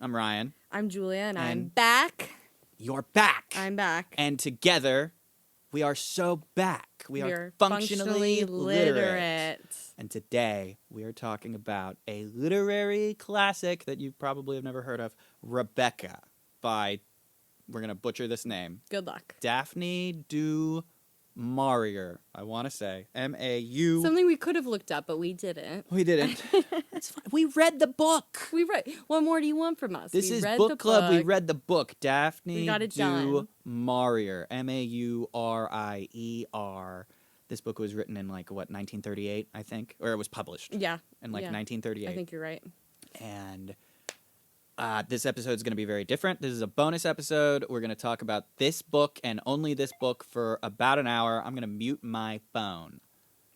I'm Ryan. I'm Julia, and I'm And- back. You're back. I'm back. And together, we are so back. We are functionally literate. And today, we are talking about a literary classic that you probably have never heard of, Rebecca, by, we're going to butcher this name, Good luck. Daphne du Maurier, I want to say. M-A-U. Something we could have looked up, but we didn't. We didn't. That's fine. We read the book. We read. What more do you want from us? This we is read book the club. book. We read the book. Daphne We got it du done. Maurier. M-A-U-R-I-E-R. This book was written in 1938, I think, or it was published. Yeah. In yeah. 1938. I think you're right. And this episode is going to be very different. This is a bonus episode. We're going to talk about this book and only this book for about an hour. I'm going to mute my phone.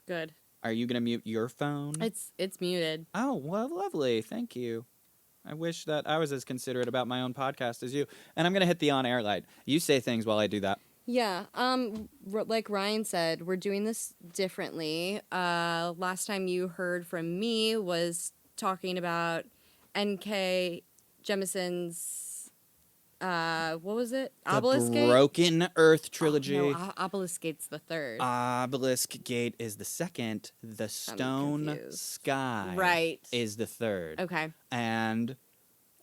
Good. Are you going to mute your phone? It's muted. Oh, well, lovely. Thank you. I wish that I was as considerate about my own podcast as you. And I'm going to hit the on-air light. You say things while I do that. Yeah. Like Ryan said, we're doing this differently. Last time you heard from me was talking about N.K. Jemison's, what was it? Obelisk The Gate? Broken Earth trilogy. Oh, no, Obelisk Gate's the third. Obelisk Gate is the second. The Stone confused. Sky Right. is the third. Okay. And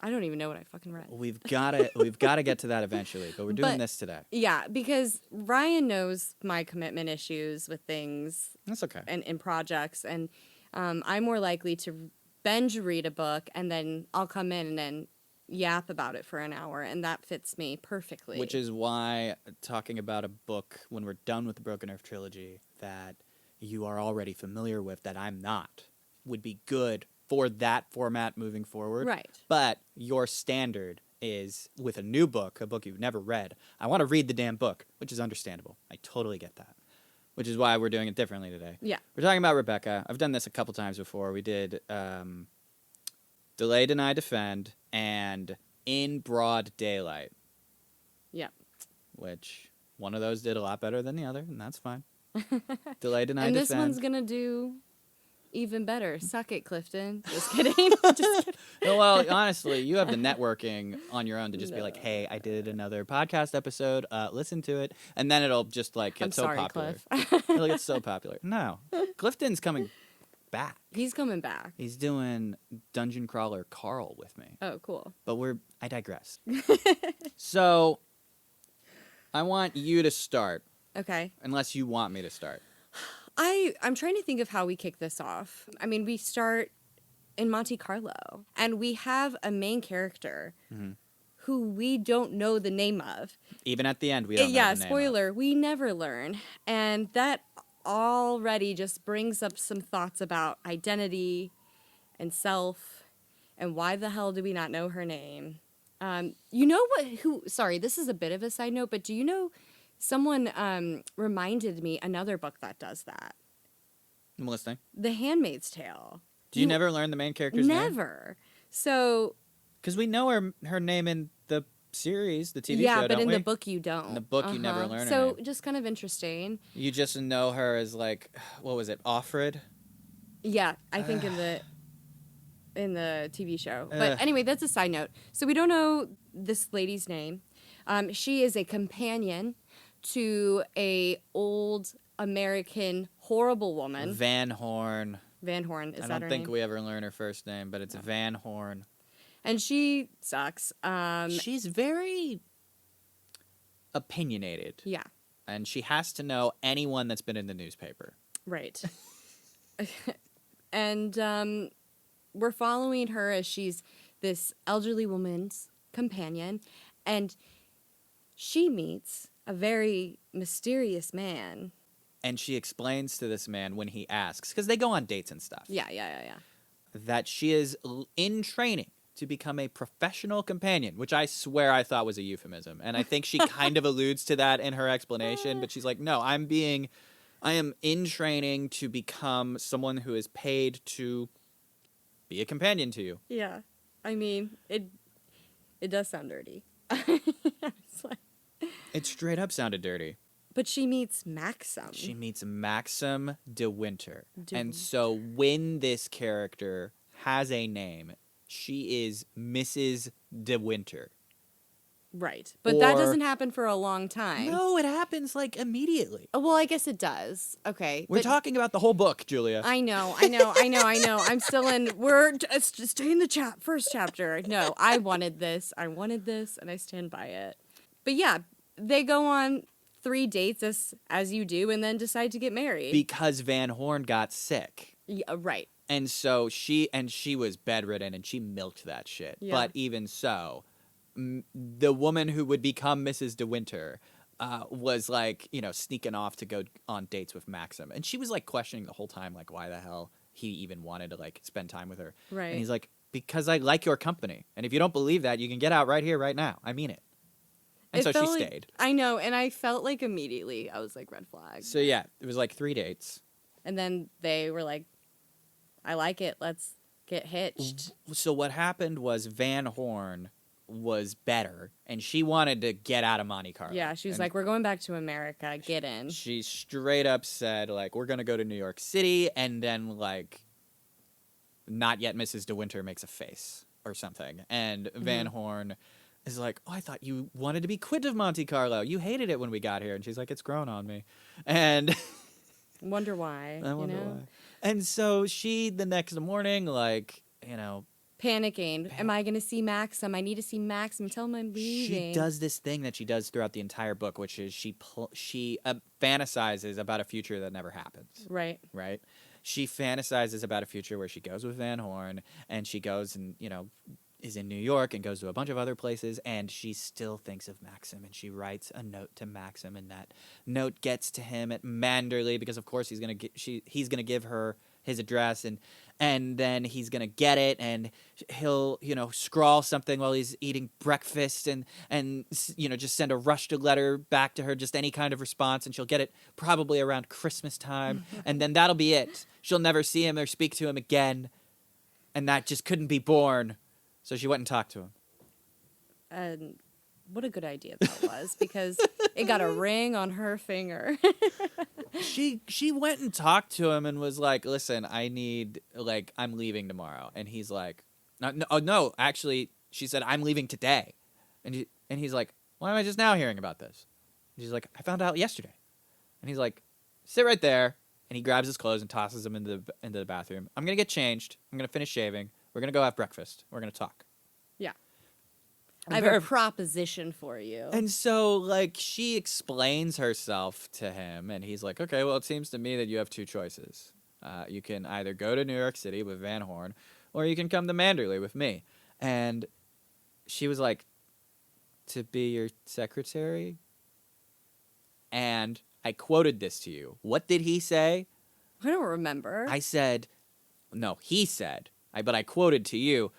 I don't even know what I fucking read. we've got to get to that eventually, but we're doing But- this today. Yeah, because Ryan knows my commitment issues with things That's okay. and in projects, and I'm more likely to binge read a book, and then I'll come in and then yap about it for an hour, and that fits me perfectly. Which is why talking about a book when we're done with the Broken Earth trilogy that you are already familiar with that I'm not would be good for that format moving forward. Right. But your standard is with a new book, a book you've never read. I want to read the damn book, which is understandable. I totally get that. Which is why we're doing it differently today. Yeah. We're talking about Rebecca. I've done this a couple times before. We did Delay, Deny, Defend, and In Broad Daylight. Yeah. Which one of those did a lot better than the other, and that's fine. Delay, Deny, And Defend. this one's gonna do even better. Suck it, Clifton. Just kidding. Just kidding. No, well, honestly, you have the networking on your own to just be like, hey, I did another podcast episode, listen to it, and then it'll just get I'm so sorry, popular. Cliff. It'll get so popular. No, Clifton's coming back. He's coming back. He's doing Dungeon Crawler Carl with me. Oh, cool. But I digress. So, I want you to start, Okay. unless you want me to start. I'm trying to think of how we kick this off. I mean, we start in Monte Carlo, and we have a main character who we don't know the name of. Even at the end, we don't know Yeah, the name spoiler, we never learn. And that already just brings up some thoughts about identity and self, and why the hell do we not know her name? You know sorry, this is a bit of a side note, but do you know someone reminded me another book that does that? I'm listening. The Handmaid's Tale. Do you never learn the main character's name? Never. So Because we know her name in the series, the TV yeah, show, but don't in we? the book you don't. In the book you never learn her So name. just kind of interesting. You just know her as what was it, Offred? Yeah, I think in the TV show. But Ugh. anyway, that's a side note. So we don't know this lady's name. She is a companion to a old American horrible woman. Van Horn. Van Horn, is I that her don't think name? we ever learn her first name, but it's Van Horn. And she sucks. She's very opinionated. Yeah, And she has to know anyone that's been in the newspaper. right. And we're following her as she's this elderly woman's companion, and she meets a very mysterious man. And she explains to this man when he asks, because they go on dates and stuff, Yeah. that she is in training to become a professional companion, which I swear I thought was a euphemism. And I think she kind of alludes to that in her explanation, but she's like, no, I am in training to become someone who is paid to be a companion to you. Yeah. I mean, it does sound dirty. It's like- It straight up sounded dirty. but she meets Maxim. She meets Maxim de Winter. De And Winter. so when this character has a name, she is Mrs. De Winter. Right. But that Or- doesn't happen for a long time. No, it happens like immediately. Well, I guess it does. Okay. We're but talking about the whole book, Julia. I know. I'm still in. Stay in the first chapter. No, I wanted this, and I stand by it. But yeah, they go on 3 dates as you do, and then decide to get married. Because Van Horn got sick. Yeah, right. And so she was bedridden and she milked that shit. Yeah. But even so, the woman who would become Mrs. De Winter was like, sneaking off to go on dates with Maxim. And she was like questioning the whole time, like, why the hell he even wanted to like spend time with her. Right. And he's like, because I like your company. And if you don't believe that, you can get out right here, right now. I mean it. And so she stayed. I know. And I felt like immediately, I was like, red flag. So yeah, it was like 3 dates. And then they were like, I like it. Let's get hitched. So what happened was Van Horn was better, and she wanted to get out of Monte Carlo. Yeah, she was And like, we're going back to America. Get in. She straight up said, like, we're going to go to New York City, and then, like, not yet Mrs. De Winter makes a face or something. And Van Horn is like, oh, I thought you wanted to be quit of Monte Carlo. You hated it when we got here. And she's like, it's grown on me. And Wonder why. I wonder why. And so she, the next morning, like, panicking. Am I going to see Maxim? I need to see Maxim. Tell him I'm leaving. she does this thing that she does throughout the entire book, which is she fantasizes about a future that never happens. Right. Right? She fantasizes about a future where she goes with Van Horn, and she goes and, is in New York and goes to a bunch of other places, and she still thinks of Maxim, and she writes a note to Maxim, and that note gets to him at Manderly because, of course, he's gonna give her his address, and then he's gonna get it, and he'll scrawl something while he's eating breakfast, and just send a rushed letter back to her, just any kind of response, and she'll get it probably around Christmas time, and then that'll be it. She'll never see him or speak to him again, and that just couldn't be borne. So she went and talked to him. And what a good idea that was, because it got a ring on her finger. She went and talked to him and was like, listen, I'm leaving tomorrow. And he's like, no, actually, she said, I'm leaving today. And he's like, why am I just now hearing about this? And she's like, I found out yesterday. And he's like, sit right there. And he grabs his clothes and tosses them into the bathroom. I'm going to get changed. I'm going to finish shaving. We're going to go have breakfast. We're going to talk. Yeah. I have a proposition for you. And so, like, she explains herself to him, and he's like, okay, well, it seems to me that you have 2 choices. You can either go to New York City with Van Horn, or you can come to Manderly with me. And she was like, to be your secretary? And I quoted this to you. What did he say? I don't remember. I said, no, he said, but I quoted to you,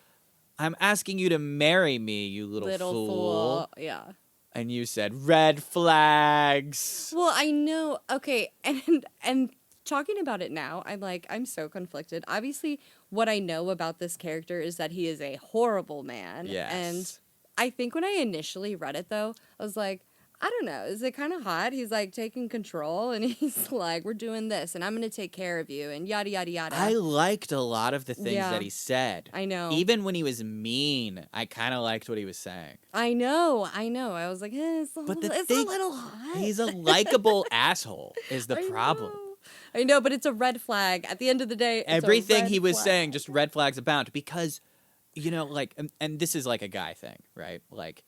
I'm asking you to marry me, you little fool. Yeah. And you said, red flags. Well, I know. Okay. And talking about it now, I'm so conflicted. Obviously, what I know about this character is that he is a horrible man. Yes. And I think when I initially read it, though, I was like, I don't know. Is it kind of hot? He's like taking control and he's like, we're doing this and I'm going to take care of you and yada, yada, yada. I liked a lot of the things that he said. I know. Even when he was mean, I kind of liked what he was saying. I know. I was like, it's a little hot. He's a likable asshole is the problem. I know, but it's a red flag. At the end of the day, it's everything he was flag. saying, just red flags abound because, and this is like a guy thing, right? Like,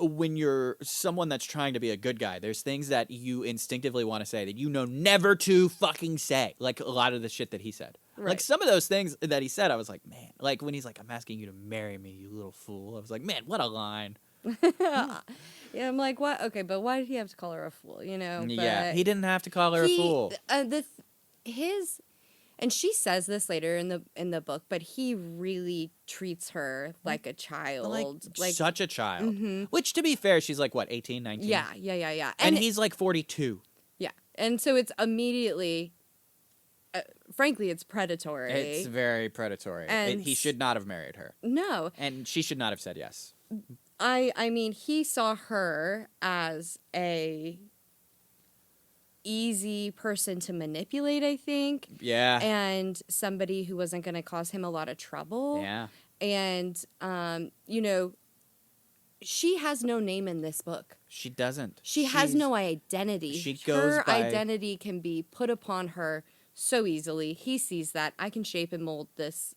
when you're someone that's trying to be a good guy, there's things that you instinctively want to say that never to fucking say. Like a lot of the shit that he said. Right. Like some of those things that he said, I was like, man. Like when he's like, I'm asking you to marry me, you little fool. I was like, man, what a line. Yeah, I'm like, what? Okay, but why did he have to call her a fool? Yeah, he didn't have to call her a fool. And she says this later in the book, but he really treats her like a child. Like such a child. Mm-hmm. Which, to be fair, she's like, what, 18, 19? Yeah. And he's like 42. Yeah. And so it's immediately, frankly, it's predatory. It's very predatory. And he should not have married her. No. And she should not have said yes. I mean, he saw her as a easy person to manipulate, I think. Yeah. And somebody who wasn't going to cause him a lot of trouble. Yeah. And, you know, she has no name in this book. She doesn't. She has no identity. She goes her by identity can be put upon her so easily. He sees that. I can shape and mold this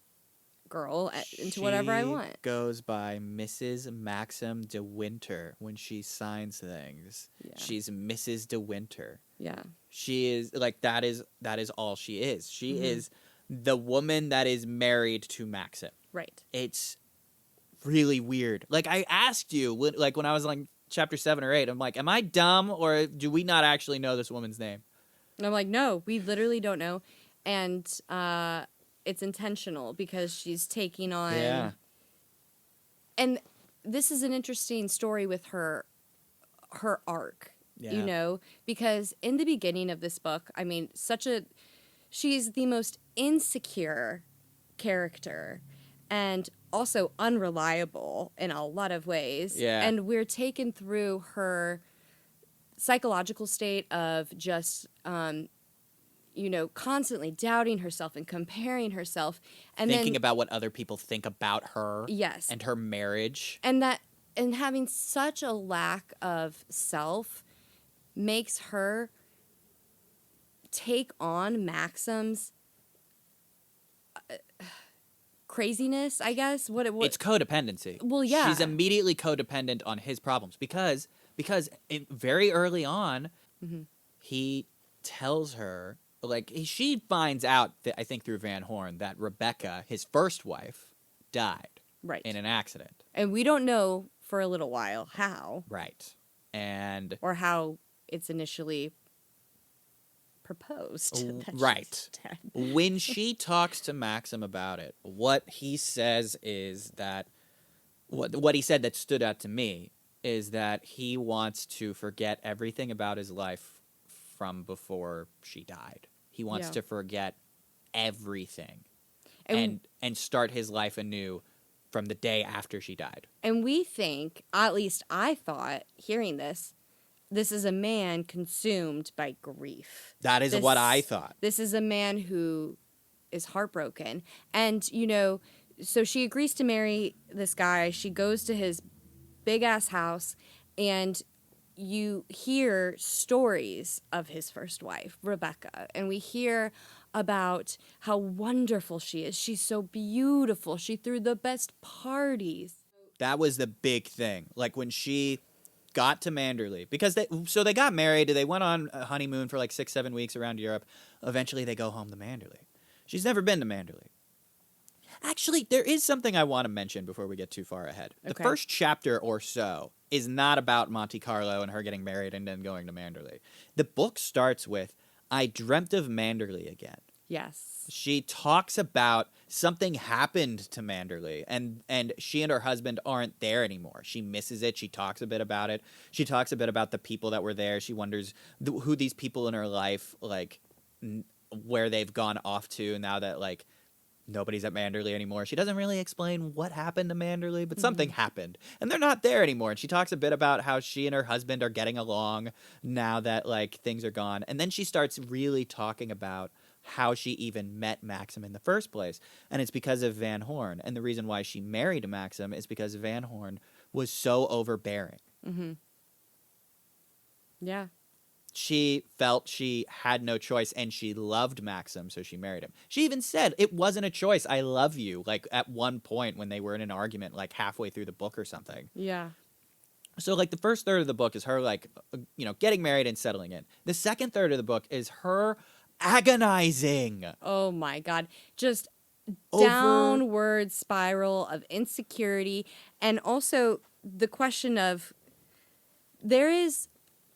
girl into whatever I want. She goes by Mrs. Maxim de Winter when she signs things. Yeah. She's Mrs. de Winter. Yeah. She is like that is all she is. She is the woman that is married to Maxim. Right. It's really weird. Like I asked you like when I was like chapter 7 or 8, I'm like, am I dumb or do we not actually know this woman's name? And I'm like, no, we literally don't know. And it's intentional because she's taking on. Yeah. And this is an interesting story with her arc, you know, because in the beginning of this book, I mean, she's the most insecure character and also unreliable in a lot of ways. Yeah. And we're taken through her psychological state of just, you know, constantly doubting herself and comparing herself. And thinking about what other people think about her. Yes. And her marriage. And having such a lack of self makes her take on Maxim's craziness, I guess. It's codependency. Well, yeah. She's immediately codependent on his problems because very early on, he tells her, like, she finds out, that, I think through Van Horn, that Rebecca, his first wife, died. Right. In an accident. And we don't know for a little while how. Right. And... or how it's initially proposed. Right. When she talks to Maxim about it, what he says is that... What he said that stood out to me is that he wants to forget everything about his life from before she died. He wants to forget everything and start his life anew from the day after she died. And we think, at least I thought, hearing this is a man consumed by grief. That is what I thought. This is a man who is heartbroken. And, you know, so she agrees to marry this guy. She goes to his big-ass house, and you hear stories of his first wife, Rebecca. And we hear about how wonderful she is. She's so beautiful. She threw the best parties. That was the big thing. Like when she got to Manderly, because they got married. They went on a honeymoon for like 6-7 weeks around Europe. Eventually they go home to Manderly. She's never been to Manderly. Actually, there is something I want to mention before we get too far ahead. Okay. The first chapter or so is not about Monte Carlo and her getting married and then going to Manderly. The book starts with, I dreamt of Manderly again. Yes. She talks about something happened to Manderly, and she and her husband aren't there anymore. She misses it. She talks a bit about it. She talks a bit about the people that were there. She wonders who these people in her life, like, where they've gone off to now that, like, nobody's at Manderly anymore. She doesn't really explain what happened to Manderly, but something happened. And they're not there anymore. And she talks a bit about how she and her husband are getting along now that, like, things are gone. And then she starts really talking about how she even met Maxim in the first place. And it's because of Van Horn. And the reason why she married Maxim is because Van Horn was so overbearing. Mm-hmm. Yeah. She felt she had no choice, and she loved Maxim, so she married him. She even said, it wasn't a choice, I love you, like, at one point when they were in an argument, like, halfway through the book or something. Yeah. So, like, the first third of the book is her, like, you know, getting married and settling in. The second third of the book is her agonizing. Oh, my God. Just downward spiral of insecurity, and also the question of there is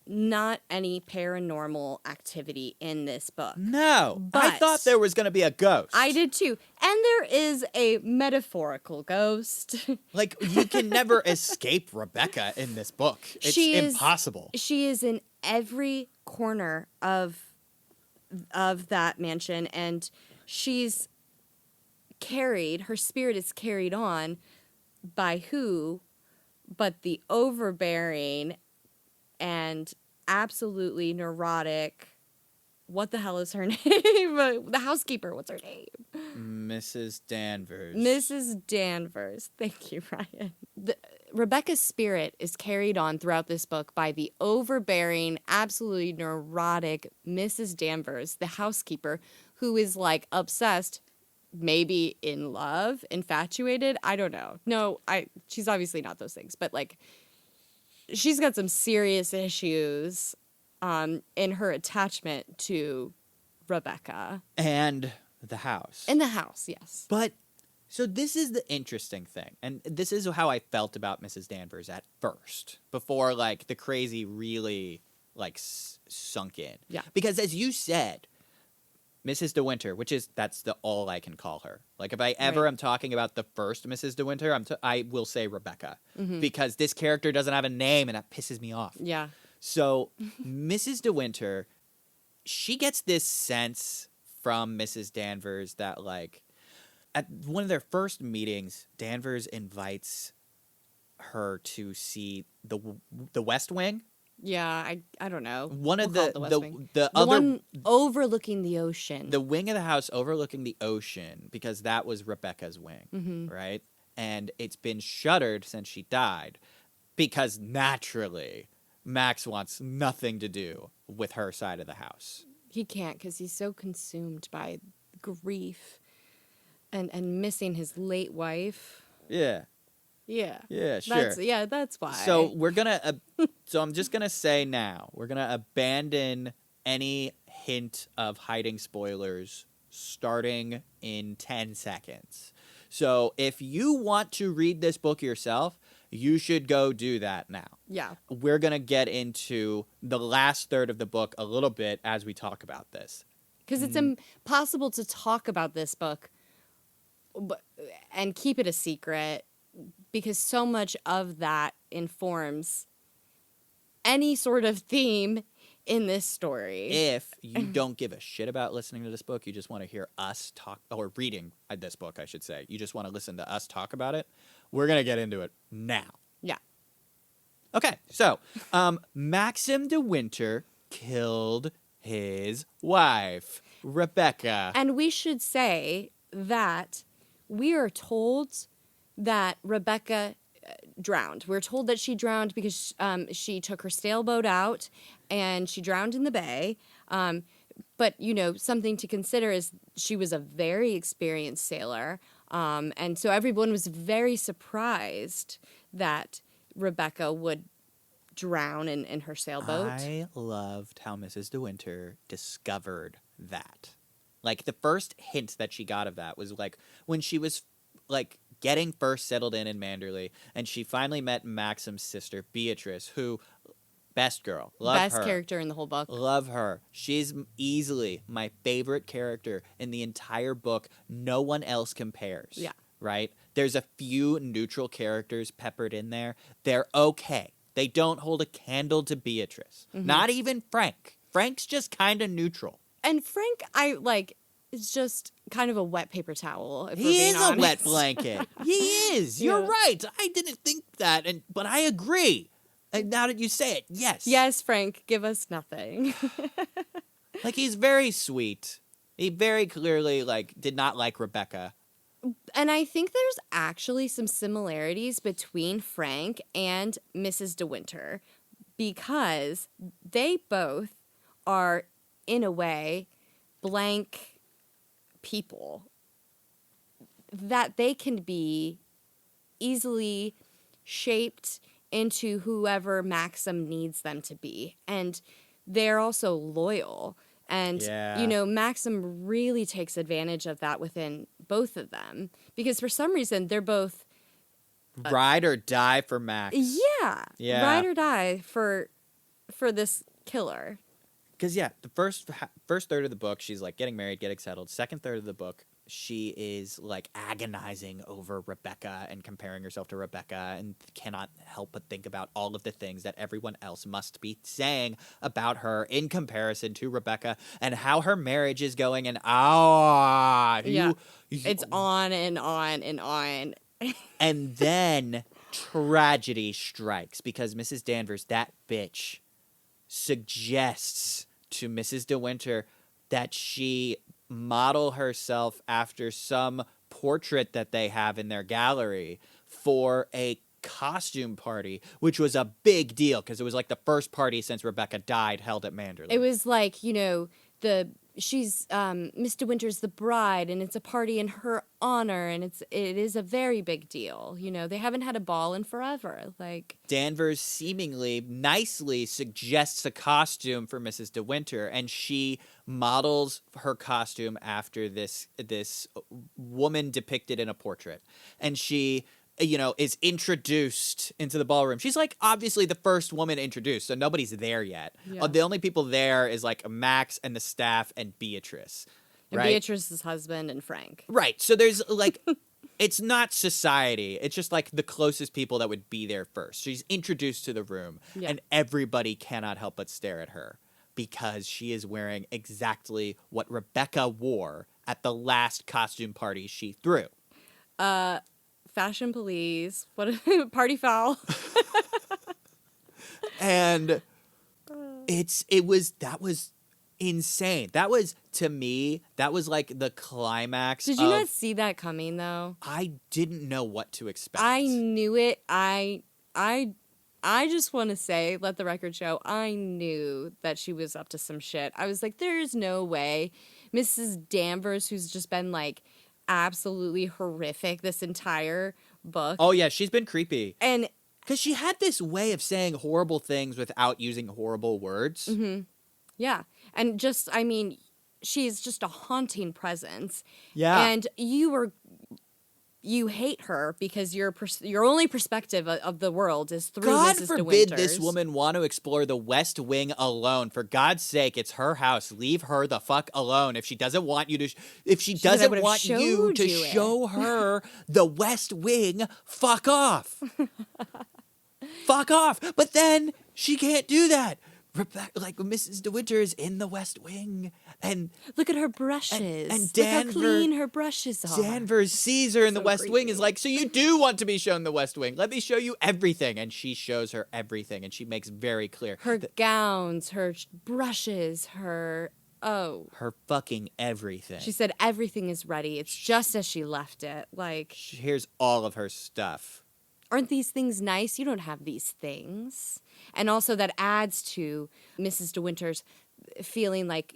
not any paranormal activity in this book. No. I thought there was going to be a ghost. I did too. And there is a metaphorical ghost. Like, you can never escape Rebecca in this book. It's impossible. She is in every corner of that mansion, and she's carried, her spirit is carried on by who but the overbearing and absolutely neurotic what the hell is her name? The housekeeper, what's her name? Mrs. Danvers. Mrs. Danvers. Thank you, Ryan. Rebecca's spirit is carried on throughout this book by the overbearing, absolutely neurotic Mrs. Danvers, the housekeeper, who is like obsessed, maybe in love, infatuated. I don't know. No, she's obviously not those things, but like she's got some serious issues in her attachment to Rebecca. And the house. In the house, yes. But, so this is the interesting thing. And this is how I felt about Mrs. Danvers at first. Before, like, the crazy really, like, sunk in. Yeah. Because as you said, Mrs. De Winter, that's all I can call her. Like, if I ever am talking about the first Mrs. De Winter, I will say Rebecca. Mm-hmm. Because this character doesn't have a name, and that pisses me off. Yeah. So, Mrs. De Winter, she gets this sense from Mrs. Danvers that, like, at one of their first meetings, Danvers invites her to see the West Wing. Yeah, I don't know. One of We'll call it the other one overlooking the ocean. the wing of the house overlooking the ocean, because that was Rebecca's wing, right? And it's been shuttered since she died, because naturally Max wants nothing to do with her side of the house. He can't because he's so consumed by grief and missing his late wife. Yeah. Yeah. Yeah, sure. That's why. So we're gonna. So I'm just gonna say now we're gonna abandon any hint of hiding spoilers starting in 10 seconds. So if you want to read this book yourself, you should go do that now. Yeah. We're gonna get into the last third of the book a little bit as we talk about this. Because it's impossible to talk about this book and keep it a secret, because so much of that informs any sort of theme in this story. If you don't give a shit about listening to this book, you just want to hear us talk, or reading this book, I should say. You just want to listen to us talk about it. We're going to get into it now. Yeah. Okay, so Maxim de Winter killed his wife, Rebecca. And we should say that we are told that Rebecca drowned. We're told that she drowned because she took her sailboat out and she drowned in the bay. But, something to consider is she was a very experienced sailor. And so everyone was very surprised that Rebecca would drown in her sailboat. I loved how Mrs. De Winter discovered that. Like, the first hint that she got of that was, like, when she was, like, getting first settled in Manderly, and she finally met Maxim's sister, Beatrice, who, best girl, love her. Best character in the whole book. Love her. She's easily my favorite character in the entire book. No one else compares. Yeah. Right? There's a few neutral characters peppered in there. They're okay. They don't hold a candle to Beatrice. Mm-hmm. Not even Frank. Frank's just kind of neutral. And Frank, is just kind of a wet paper towel. If He we're being is honest. a wet blanket. He is. You're Yeah. right. I didn't think that, but I agree. And now that you say it, yes. Yes, Frank, give us nothing. Like, he's very sweet. He very clearly, did not like Rebecca. And I think there's actually some similarities between Frank and Mrs. De Winter, because they both are, in a way, blank people that they can be easily shaped into whoever Maxim needs them to be. And they're also loyal. And, Maxim really takes advantage of that within both of them. Because for some reason, they're both... Ride or die for Max. Yeah. Yeah. Ride or die for this killer. Because, the first third of the book, she's, getting married, getting settled. Second third of the book, she is, agonizing over Rebecca and comparing herself to Rebecca and cannot help but think about all of the things that everyone else must be saying about her in comparison to Rebecca and how her marriage is going. And, It's on and on and on. And then tragedy strikes because Mrs. Danvers, that bitch, suggests to Mrs. De Winter, that she model herself after some portrait that they have in their gallery for a costume party, which was a big deal because it was like the first party since Rebecca died held at Manderly. It was like, she's Miss De Winter's the bride, and it's a party in her honor, and it is a very big deal. They haven't had a ball in forever. Like, Danvers seemingly nicely suggests a costume for Mrs. De Winter, and she models her costume after this woman depicted in a portrait, and she is introduced into the ballroom. She's like obviously the first woman introduced, so nobody's there yet. Yeah. The only people there is like Max and the staff and Beatrice. and Right? Beatrice's husband and Frank. Right. So there's like, it's not society. It's just like the closest people that would be there first. She's introduced to the room, Yeah. and everybody cannot help but stare at her because she is wearing exactly what Rebecca wore at the last costume party she threw. Fashion police. What party foul. And that was insane. That was, to me, that was like the climax. Did you not see that coming though? I didn't know what to expect. I knew it. I just want to say, let the record show, I knew that she was up to some shit. I was like, there's no way. Mrs. Danvers, who's just been like absolutely horrific this entire book. Oh yeah, she's been creepy. And Because she had this way of saying horrible things without using horrible words. mm-hmm. Yeah. And just, I mean, she's just a haunting presence. Yeah. And you hate her because your only perspective of the world is through God Mrs. De forbid Winters. this woman want to explore the West Wing alone. For God's sake, it's her house. Leave her the fuck alone. If she doesn't want you to, if she said, "I doesn't would've want you showed to you it." show her the West Wing, fuck off. Fuck off. But then she can't do that. Rebecca, like Mrs. De Winter is in the West Wing, and Look at her brushes. and Look how Danvers- clean her brushes are. Danvers sees her in the So West Wing, is creepy. like, so you do want to be shown the West Wing. Let me show you everything. And she shows her everything, and she makes very clear Her that gowns, her brushes, her her fucking everything. She said everything is ready. It's just as she left it. Like, Here's all of her stuff. aren't these things nice? You don't have these things. And also that adds to Mrs. De Winter's feeling like,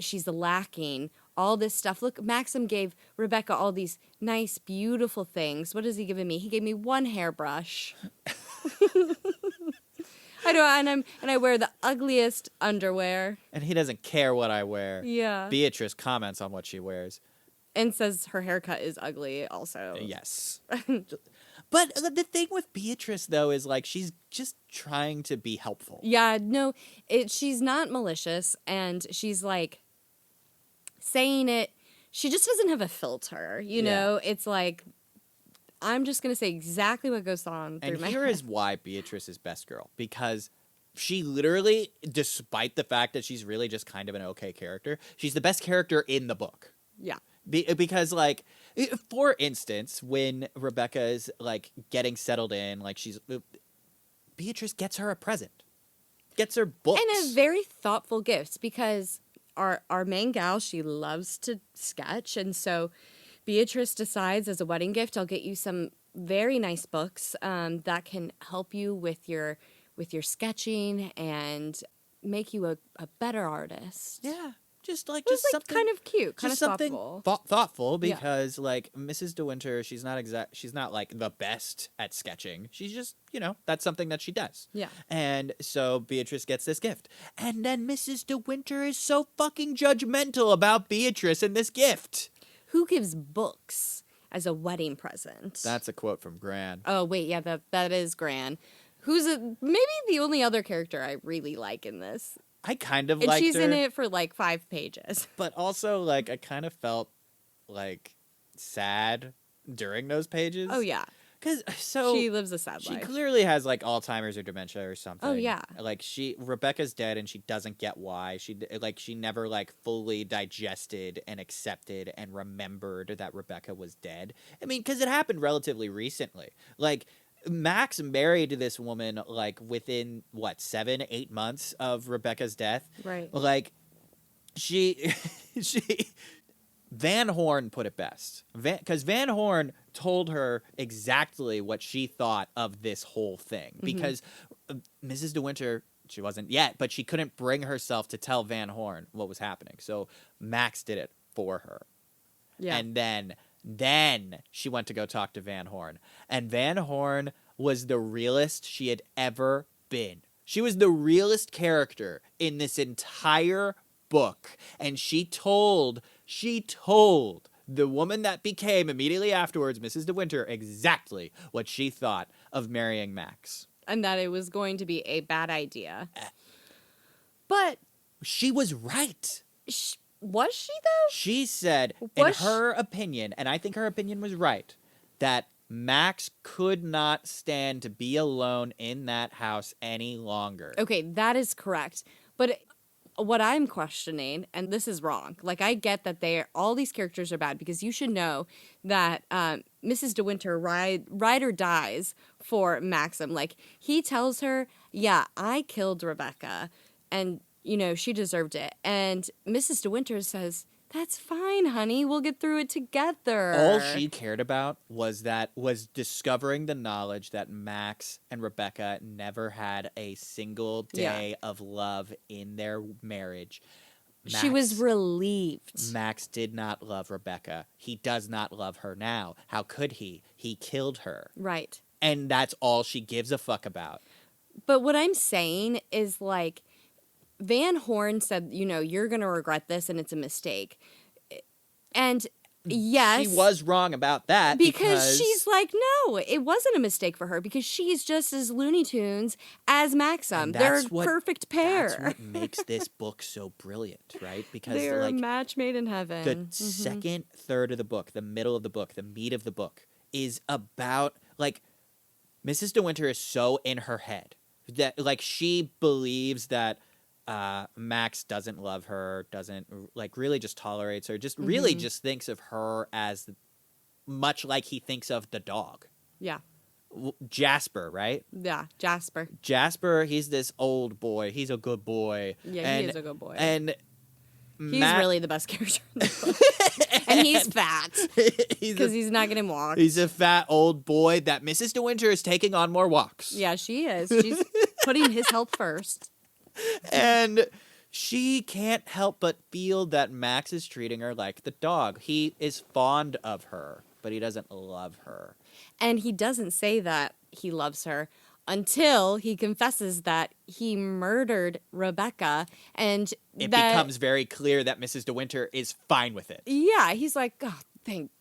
she's lacking all this stuff. Look, Maxim gave Rebecca all these nice, beautiful things. What has he given me? He gave me one hairbrush. I know, and I wear the ugliest underwear. And he doesn't care what I wear. Yeah. Beatrice comments on what she wears. And says her haircut is ugly also. Yes. But the thing with Beatrice, though, is like she's just trying to be helpful. Yeah, no, she's not malicious, and she's like saying it. She just doesn't have a filter, you know. It's like I'm just gonna say exactly what goes on through And my here head. is why Beatrice is best girl, because she literally, despite the fact that she's really just kind of an okay character, she's the best character in the book. Yeah, Because, like, for instance, when Rebecca is, like, getting settled in, like, Beatrice gets her a present. Gets her books. and a very thoughtful gift because our main gal, she loves to sketch, and so Beatrice decides as a wedding gift, I'll get you some very nice books that can help you with your sketching and make you a better artist. Yeah. Just It was just like something kind of cute, kind of just something thoughtful. thoughtful Yeah. because like Mrs. De Winter, she's not like the best at sketching. She's just, that's something that she does. Yeah. And so Beatrice gets this gift. And then Mrs. De Winter is so fucking judgmental about Beatrice and this gift. Who gives books as a wedding present? That's a quote from Gran. Oh wait, yeah, that is Gran, who's maybe the only other character I really like in this, I kind of and liked she's her, in it for like 5 pages. but also like I kind of felt like sad during those pages. Oh yeah, Because she lives a sad she life. clearly has like Alzheimer's or dementia or something. Oh, yeah. Like Rebecca's dead and she doesn't get why. She never like fully digested and accepted and remembered that Rebecca was dead. I mean, because it happened relatively recently. Like Max married this woman like within 7-8 months of Rebecca's death. Right. Like she Van Horn put it best. Because Van Horn told her exactly what she thought of this whole thing. Because Mrs. De Winter, she wasn't yet, but she couldn't bring herself to tell Van Horn what was happening. So Max did it for her. Yeah. And then she went to go talk to Van Horn. And Van Horn was the realest she had ever been. She was the realest character in this entire book. And she told the woman that became immediately afterwards Mrs. De Winter exactly what she thought of marrying Max. And that it was going to be a bad idea. But She was right. Was she, though? She said, in her opinion, and I think her opinion was right, that Max could not stand to be alone in that house any longer. Okay, that is correct. But what I'm questioning, and this is wrong, like I get that all these characters are bad because you should know that Mrs. De Winter ride or dies for Maxim. Like he tells her, yeah, I killed Rebecca and she deserved it. And Mrs. De Winter says, that's fine, honey. We'll get through it together. All she cared about was discovering the knowledge that Max and Rebecca never had a single day of love in their marriage. She was relieved. Max did not love Rebecca. He does not love her now. How could he? He killed her. Right. And that's all she gives a fuck about. But what I'm saying is like, Van Horn said, you're going to regret this and it's a mistake. And yes. She was wrong about that. Because she's like, no, it wasn't a mistake for her because she's just as Looney Tunes as Maxim. They're a perfect pair. That's what makes this book so brilliant, right? Because they're a match made in heaven. The second third of the book, the middle of the book, the meat of the book is about, like, Mrs. De Winter is so in her head that, like, she believes that Max doesn't love her, doesn't really just tolerates her, just really just thinks of her as much like he thinks of the dog. Yeah. Jasper, right? Yeah, Jasper. Jasper, he's this old boy. He's a good boy. Yeah, he is a good boy. And he's really the best character in the book. And he's fat. Because he's not getting walked. He's a fat old boy that Mrs. De Winter is taking on more walks. Yeah, she is. She's putting his health first. And she can't help but feel that Max is treating her like the dog. He is fond of her, but he doesn't love her. And he doesn't say that he loves her until he confesses that he murdered Rebecca. And it becomes very clear that Mrs. De Winter is fine with it. Yeah, he's like, oh,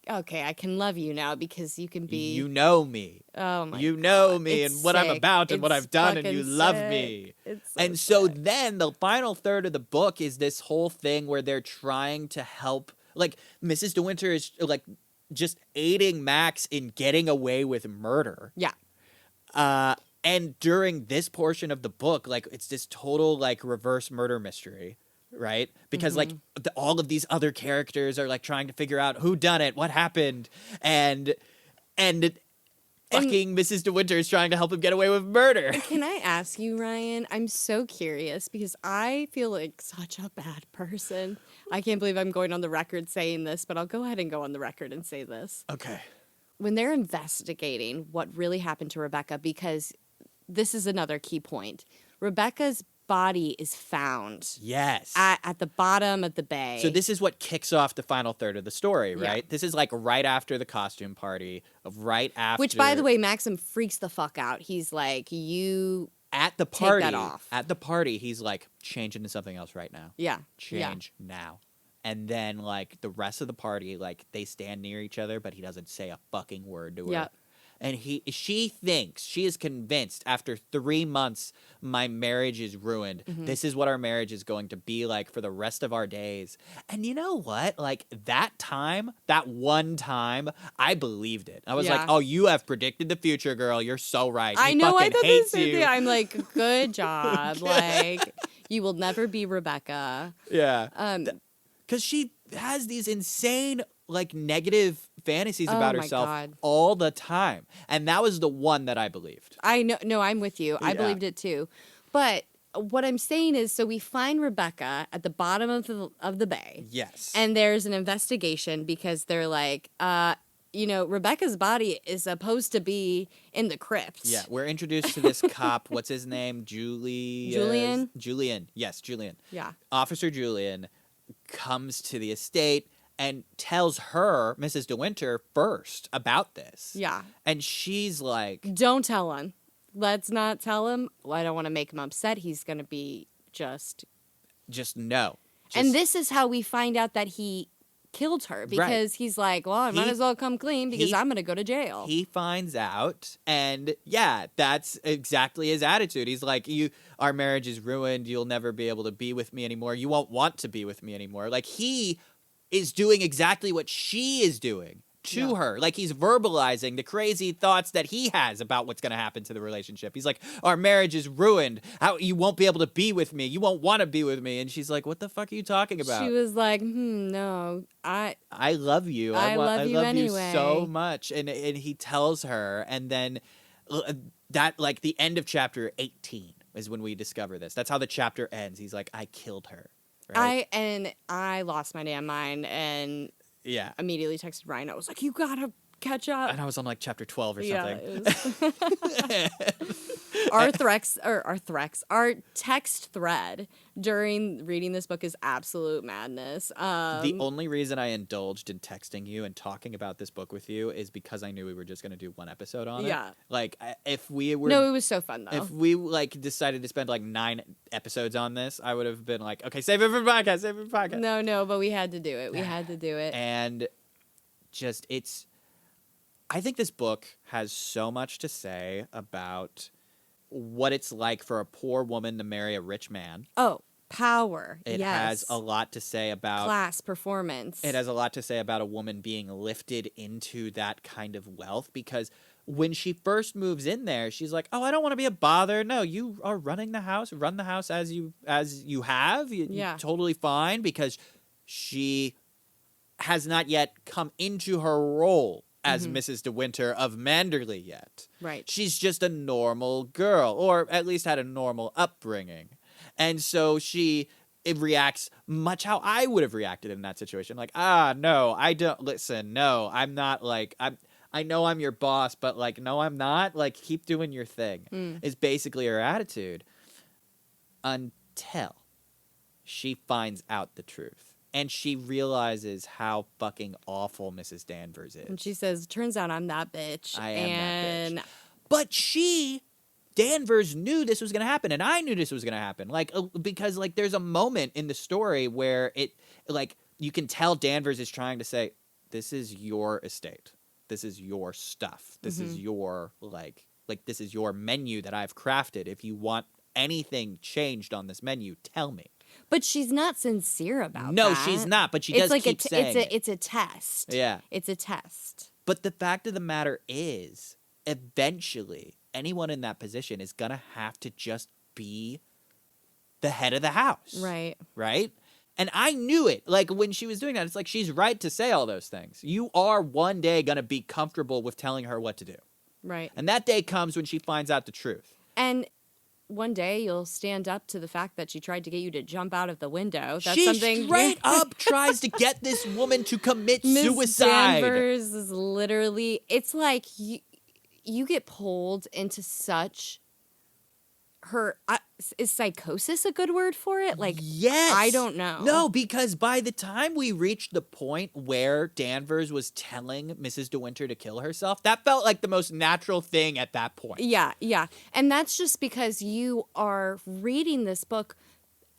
okay, I can love you now because you can be... You know me. Oh my God. You know me and what I'm about and what I've done and you love sick. me. And so then the final third of the book is this whole thing where they're trying to help, like, Mrs. De Winter is, like, just aiding Max in getting away with murder. Yeah. And during this portion of the book, like, it's this total, like, reverse murder mystery. Right? Because like all of these other characters are like trying to figure out who done it, what happened, and fucking Mrs. De Winter is trying to help him get away with murder. Can I ask you, Ryan? I'm so curious because I feel like such a bad person. I can't believe I'm going on the record saying this, but I'll go ahead and go on the record and say this. Okay. When they're investigating what really happened to Rebecca, because this is another key point. Rebecca's body is found. Yes. At the bottom of the bay. So this is what kicks off the final third of the story, right? Yeah. This is like right after the costume party, right after... Which, by the way, Maxim freaks the fuck out. He's like, At the party, take that off. At the party, he's like, change into something else right now. Yeah. Change now. And then, like, the rest of the party, like, they stand near each other, but he doesn't say a fucking word to her. Yeah. And she is convinced after 3 months, my marriage is ruined. This is what our marriage is going to be like for the rest of our days. And you know what? Like that one time, I believed it. I was like, oh, you have predicted the future, girl. You're so right. I know. I thought the same thing. I'm like, good job. Okay. Like, you will never be Rebecca. Yeah. Because she has these insane, like, negative fantasies about herself all the time. And that was the one that I believed. I know. No, I'm with you. I believed it too. But what I'm saying is, so we find Rebecca at the bottom of the bay. Yes. And there's an investigation because they're like, Rebecca's body is supposed to be in the crypt. Yeah, we're introduced to this cop. What's his name? Julian? Julian. Yes, Julian. Yeah. Officer Julian comes to the estate and tells her, Mrs. De Winter, first about this. Yeah. And she's like... Don't tell him. Let's not tell him. Well, I don't want to make him upset. He's going to be just... Just no. And this is how we find out that he killed her, because he's like, well, I might as well come clean because I'm going to go to jail. He finds out, and yeah, that's exactly his attitude. He's like, our marriage is ruined. You'll never be able to be with me anymore. You won't want to be with me anymore. Like, he is doing exactly what she is doing to her. Like, he's verbalizing the crazy thoughts that he has about what's going to happen to the relationship. He's like, our marriage is ruined. You won't be able to be with me. You won't want to be with me. And she's like, what the fuck are you talking about? She was like, no, I love you. I love you anyway. You so much. And he tells her, and then that, like, the end of chapter 18 is when we discover this. That's how the chapter ends. He's like, I killed her. Right? I lost my damn mind and yeah, immediately texted Ryan. I was like, you gotta catch up. And I was on like chapter 12 or something. Our text thread during reading this book is absolute madness. The only reason I indulged in texting you and talking about this book with you is because I knew we were just going to do one episode on it. Yeah. Like, if we were... No, it was so fun, though. If we, like, decided to spend, like, 9 episodes on this, I would have been like, okay, save it for podcast, No, but we had to do it. We had to do it. And just, I think this book has so much to say about what it's like for a poor woman to marry a rich man. Oh, power. It has a lot to say about... class, performance. It has a lot to say about a woman being lifted into that kind of wealth, because when she first moves in there, she's like, oh, I don't want to be a bother. No, you are running the house. Run the house as you have. You're totally fine, because she has not yet come into her role as Mrs. De Winter of Manderly yet. Right. She's just a normal girl, or at least had a normal upbringing. And so it reacts much how I would have reacted in that situation. Like, no, I don't, listen, no, I'm not, like, I know I'm your boss, but, like, no, I'm not. Like, keep doing your thing, is basically her attitude. Until she finds out the truth. And she realizes how fucking awful Mrs. Danvers is. And she says, turns out I'm that bitch. I am that bitch. But Danvers knew this was going to happen, and I knew this was going to happen. Like, because, like, there's a moment in the story where you can tell Danvers is trying to say, this is your estate. This is your stuff. This is your, like, this is your menu that I've crafted. If you want anything changed on this menu, tell me. But she's not sincere about that. No, she's not, but she does keep saying it. It's a test. Yeah. It's a test. But the fact of the matter is, eventually, anyone in that position is going to have to just be the head of the house. Right. Right? And I knew it. Like, when she was doing that, it's like, she's right to say all those things. You are one day going to be comfortable with telling her what to do. Right. And that day comes when she finds out the truth. And one day you'll stand up to the fact that she tried to get you to jump out of the window. That's she something straight up tries to get this woman to commit Ms. suicide. Danvers is literally, it's like you get pulled into such is psychosis a good word for it? Like, yes. I don't know. No, because by the time we reached the point where Danvers was telling Mrs. De Winter to kill herself, that felt like the most natural thing at that point. Yeah. And that's just because you are reading this book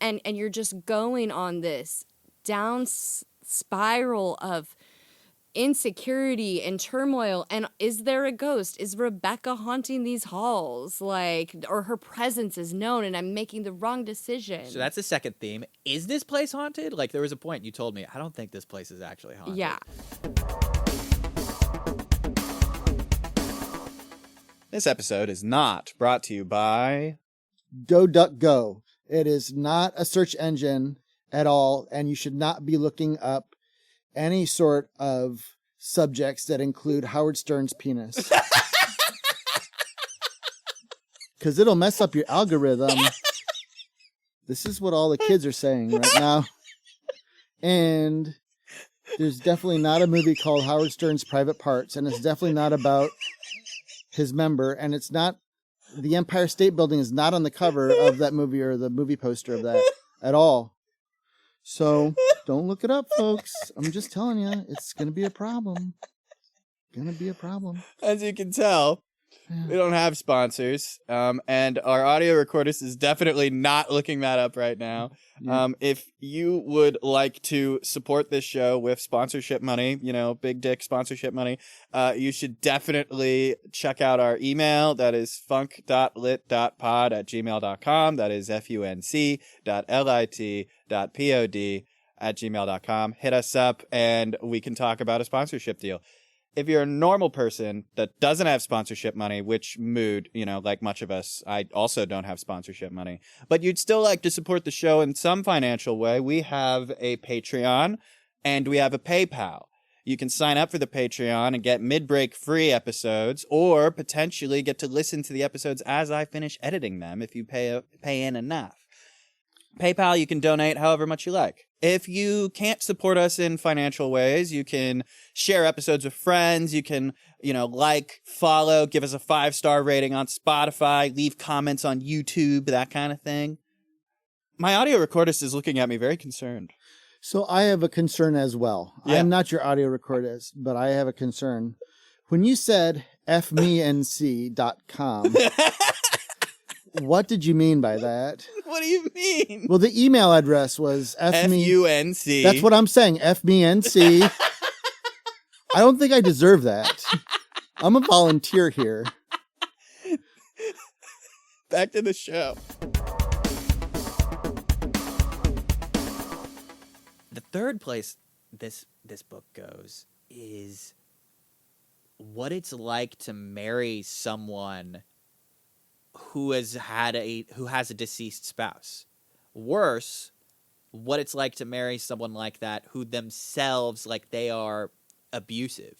and you're just going on this down spiral of insecurity and turmoil. And is there a ghost? Is Rebecca haunting these halls? Like, or her presence is known and I'm making the wrong decision. So that's the second theme. Is this place haunted? Like, there was a point you told me, I don't think this place is actually haunted. Yeah. This episode is not brought to you by Go Duck Go. It is not a search engine at all, and you should not be looking up any sort of subjects that include Howard Stern's penis. Because it'll mess up your algorithm. This is what all the kids are saying right now. And there's definitely not a movie called Howard Stern's Private Parts, and it's definitely not about his member, and it's not, the Empire State Building is not on the cover of that movie or the movie poster of that at all. So don't look it up, folks. I'm just telling you, it's going to be a problem. As you can tell, we don't have sponsors, and our audio recordist is definitely not looking that up right now. Yeah. If you would like to support this show with sponsorship money, big dick sponsorship money, you should definitely check out our email. That is funk.lit.pod@gmail.com. That is func.lit.pod@gmail.com. Hit us up, and we can talk about a sponsorship deal. If you're a normal person that doesn't have sponsorship money, which mood, like much of us, I also don't have sponsorship money, but you'd still like to support the show in some financial way, we have a Patreon and we have a PayPal. You can sign up for the Patreon and get mid-break free episodes, or potentially get to listen to the episodes as I finish editing them if you pay in enough. PayPal, you can donate however much you like. If you can't support us in financial ways, you can share episodes with friends. You can, follow, give us a 5-star rating on Spotify, leave comments on YouTube, that kind of thing. My audio recordist is looking at me very concerned. So I have a concern as well. Yeah. I am not your audio recordist, but I have a concern. When you said fmenc.com, what did you mean by that? What do you mean? Well, the email address was FUNC. That's what I'm saying. FMENC. I don't think I deserve that. I'm a volunteer here. Back to the show. The third place this book goes is what it's like to marry someone who has a deceased spouse. Worse, what it's like to marry someone like that who themselves, they are abusive.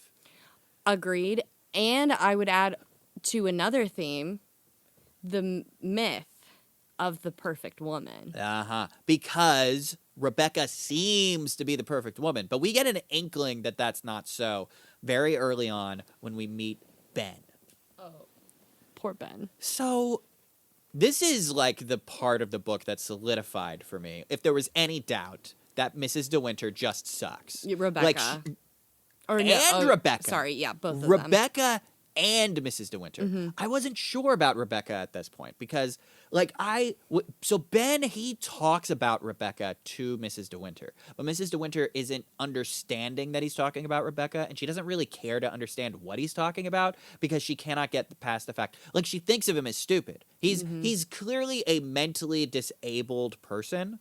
Agreed. And I would add to another theme, the myth of the perfect woman. Because Rebecca seems to be the perfect woman, but we get an inkling that that's not so very early on when we meet Ben. Oh, poor Ben. So this is the part of the book that solidified for me, if there was any doubt, that Mrs. De Winter just sucks. Rebecca. Rebecca. Sorry, yeah, both of them. Rebecca and Mrs. De Winter. Mm-hmm. I wasn't sure about Rebecca at this point because, so Ben, he talks about Rebecca to Mrs. De Winter, but Mrs. De Winter isn't understanding that he's talking about Rebecca, and she doesn't really care to understand what he's talking about because she cannot get past the fact, she thinks of him as stupid. He's clearly a mentally disabled person.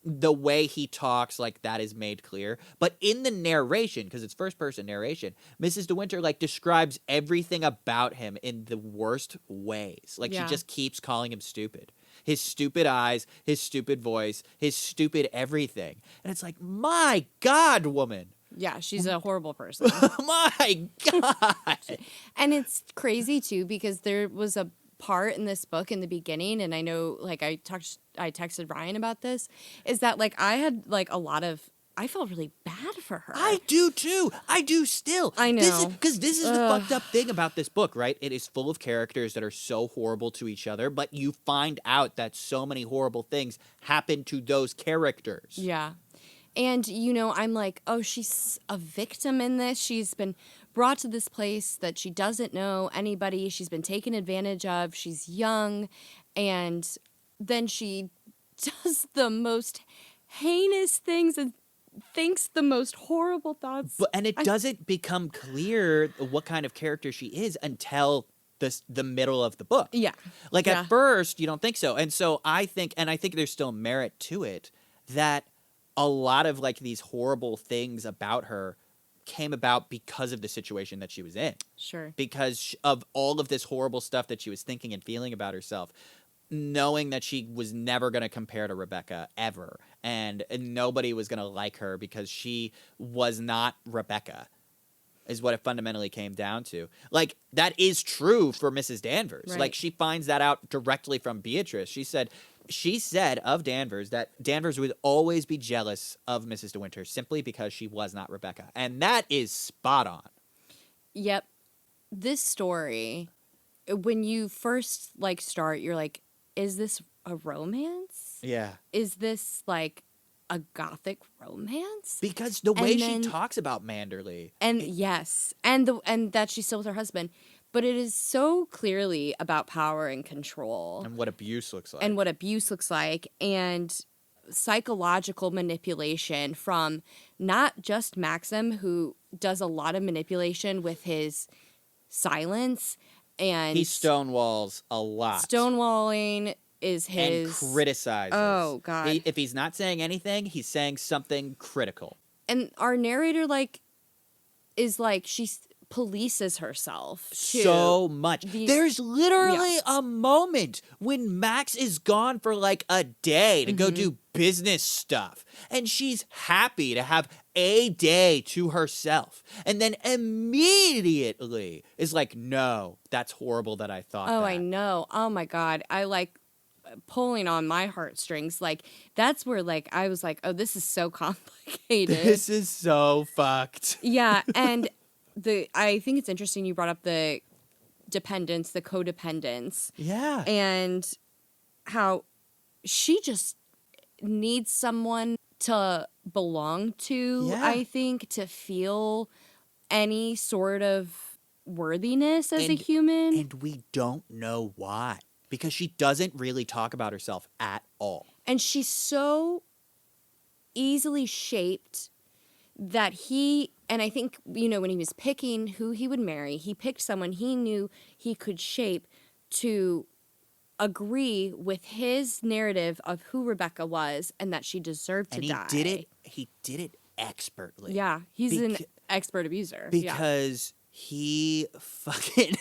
The way he talks, that is made clear. But in the narration, because it's first-person narration, Mrs. De Winter, describes everything about him in the worst ways. She just keeps calling him stupid. His stupid eyes, his stupid voice, his stupid everything. And it's my God, woman. Yeah, she's a horrible person. My God. And it's crazy, too, because there was a part in this book in the beginning, and I know I texted Ryan about this, is that I had I felt really bad for her. I do too. I do still. I know. Because this is the fucked up thing about this book, right? It is full of characters that are so horrible to each other, but you find out that so many horrible things happen to those characters. Yeah. And, I'm oh, she's a victim in this. She's been brought to this place that she doesn't know anybody. She's been taken advantage of. She's young. And then she does the most heinous things and thinks the most horrible thoughts. And it doesn't become clear what kind of character she is until the middle of the book. Yeah. At first, you don't think so. And so I think there's still merit to it, that a lot of these horrible things about her came about because of the situation that she was in. Sure. Because of all of this horrible stuff that she was thinking and feeling about herself, knowing that she was never going to compare to Rebecca ever, and nobody was going to like her because she was not Rebecca, is what it fundamentally came down to. That is true for Mrs. Danvers. Right. She finds that out directly from Beatrice. She said, she said of Danvers that Danvers would always be jealous of Mrs. De Winter simply because she was not Rebecca. And that is spot on. Yep. This story, when you first like start, you're like, is this a romance? Yeah. Is this like a gothic romance? Because the way And she then- talks about Manderly. And yes, and that she's still with her husband, but it is so clearly about power and control And what abuse looks like. and what abuse looks like and psychological manipulation from not just Maxim, who does a lot of manipulation with his silence and he stonewalls a lot. stonewalling is and his criticizes. Oh, God. If he's not saying anything, he's saying something critical. and our narrator is like she polices herself too. So much. These- There's literally a moment when Max is gone for like a day to go do business stuff. And she's happy to have a day to herself. And then immediately is like, no, that's horrible that I thought Oh, that. I know. Oh my God. I like pulling on my heartstrings. Like that's where like I was like, oh, this is so complicated. This is so fucked. Yeah, and I think it's interesting you brought up the dependence, the codependence, Yeah. and how she just needs someone to belong to, Yeah. I think, to feel any sort of worthiness as a And- human. And we don't know why. Because she doesn't really talk about herself at all. And she's so easily shaped that and I think, when he was picking who he would marry, he picked someone he knew he could shape to agree with his narrative of who Rebecca was and that she deserved to And die. he did it expertly. Yeah, he's an Beca- expert abuser. Yeah. Because he fucking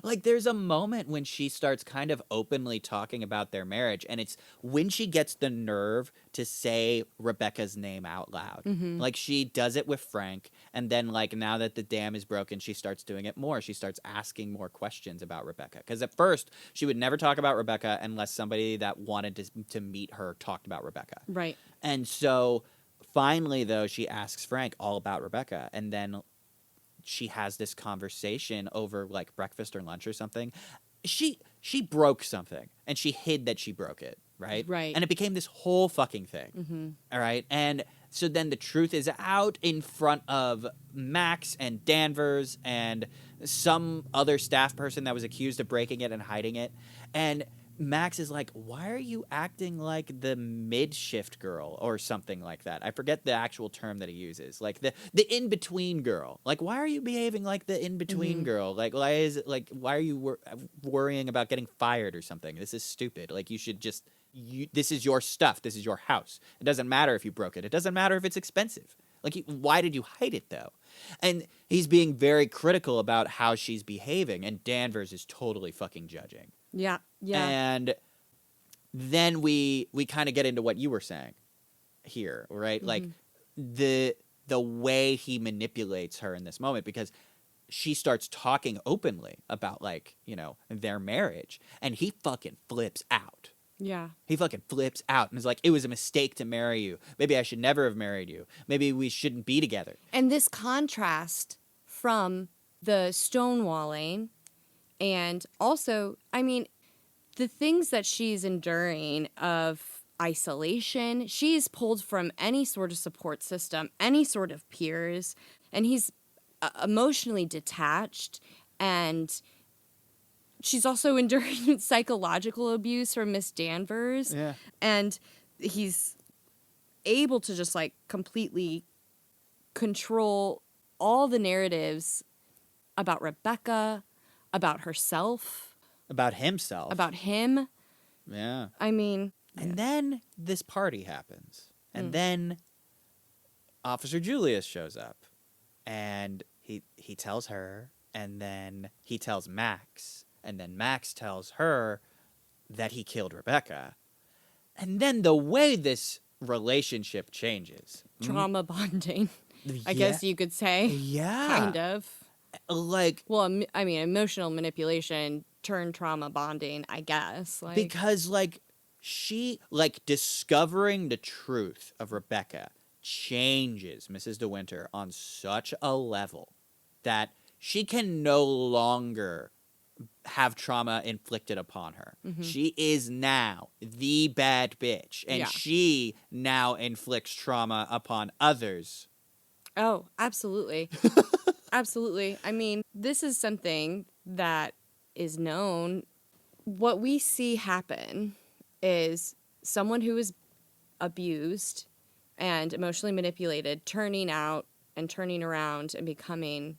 like there's a moment when she starts kind of openly talking about their marriage, and it's when she gets the nerve to say Rebecca's name out loud. Like she does it with Frank, and then like now that the dam is broken, she starts doing it more. She starts asking more questions about Rebecca, because at first she would never talk about Rebecca unless somebody that wanted to meet her talked about Rebecca. Right. And so finally though she asks Frank all about Rebecca, and then she has this conversation over like breakfast or lunch or something. She broke something and she hid that she broke it, right? Right. And it became this whole fucking thing. All right? And so then the truth is out in front of Max and Danvers and some other staff person that was accused of breaking it and hiding it. And Max is like, why are you acting like the mid-shift girl or something like that? I forget the actual term that he uses. Like the in-between girl. Like, why are you behaving like the in-between girl? Like, why are you worrying about getting fired or something? This is stupid. Like, you should just, this is your stuff. This is your house. It doesn't matter if you broke it. It doesn't matter if it's expensive. Like, why did you hide it, though? And he's being very critical about how she's behaving, and Danvers is totally fucking judging. Yeah. Yeah. And then we kind of get into what you were saying here, right? Like the way he manipulates her in this moment, because she starts talking openly about like, their marriage, and he fucking flips out. Yeah. He fucking flips out and is like, it was a mistake to marry you. Maybe I should never have married you. Maybe we shouldn't be together. And this contrast from the stonewalling and also, I mean, the things that she's enduring of isolation, she's pulled from any sort of support system, any sort of peers, and he's emotionally detached, and she's also enduring psychological abuse from Miss Danvers. Yeah. And he's able to just like completely control all the narratives about Rebecca, about herself, About himself. about him. Yeah. I mean, And then this party happens. And then Officer Julius shows up. And he tells her, and then he tells Max, and then Max tells her that he killed Rebecca. And then the way this relationship changes. trauma bonding, I Yeah. guess you could say. Yeah. Kind of. Like, Well, I mean, emotional manipulation turned trauma bonding, I guess. Like, because like she, like, discovering the truth of Rebecca changes Mrs. De Winter on such a level that she can no longer have trauma inflicted upon her. She is now the bad bitch, and Yeah. she now inflicts trauma upon others. Oh, absolutely. Absolutely. I mean, this is something that is known. What we see happen is someone who is abused and emotionally manipulated turning out and turning around and becoming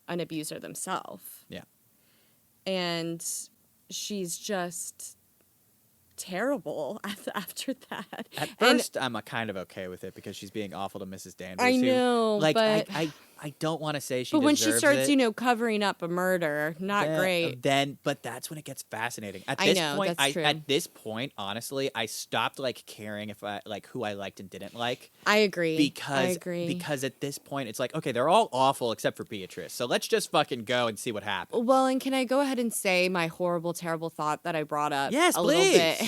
an abuser themselves. Yeah. And she's just terrible after that. At And first, I'm kind of okay with it because she's being awful to Mrs. Danvers. I who, know, like, but I don't want to say she but when she deserves starts, it. covering up a murder, not great. But that's when it gets fascinating. At I this know, point, that's true. At this point, honestly, I stopped like caring if I like who I liked and didn't like. I agree. Because at this point, it's like, okay, they're all awful except for Beatrice. So let's just fucking go and see what happens. Well, and can I go ahead and say my horrible, terrible thought that I brought up Yes, a little bit?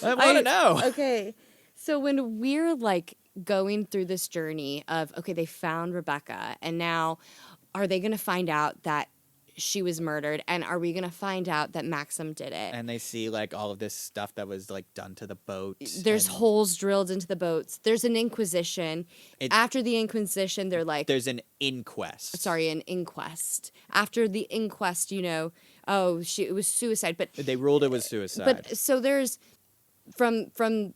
I want to know. Okay. So when we're like going through this journey of, okay, they found Rebecca, and now are they going to find out that she was murdered? And are we going to find out that Maxim did it? And they see like all of this stuff that was like done to the boat. There's and holes drilled into the boats. There's an inquisition. After the inquisition, they're like, there's an inquest. sorry, an inquest. After the inquest, it was suicide. But They ruled it was suicide. But so there's from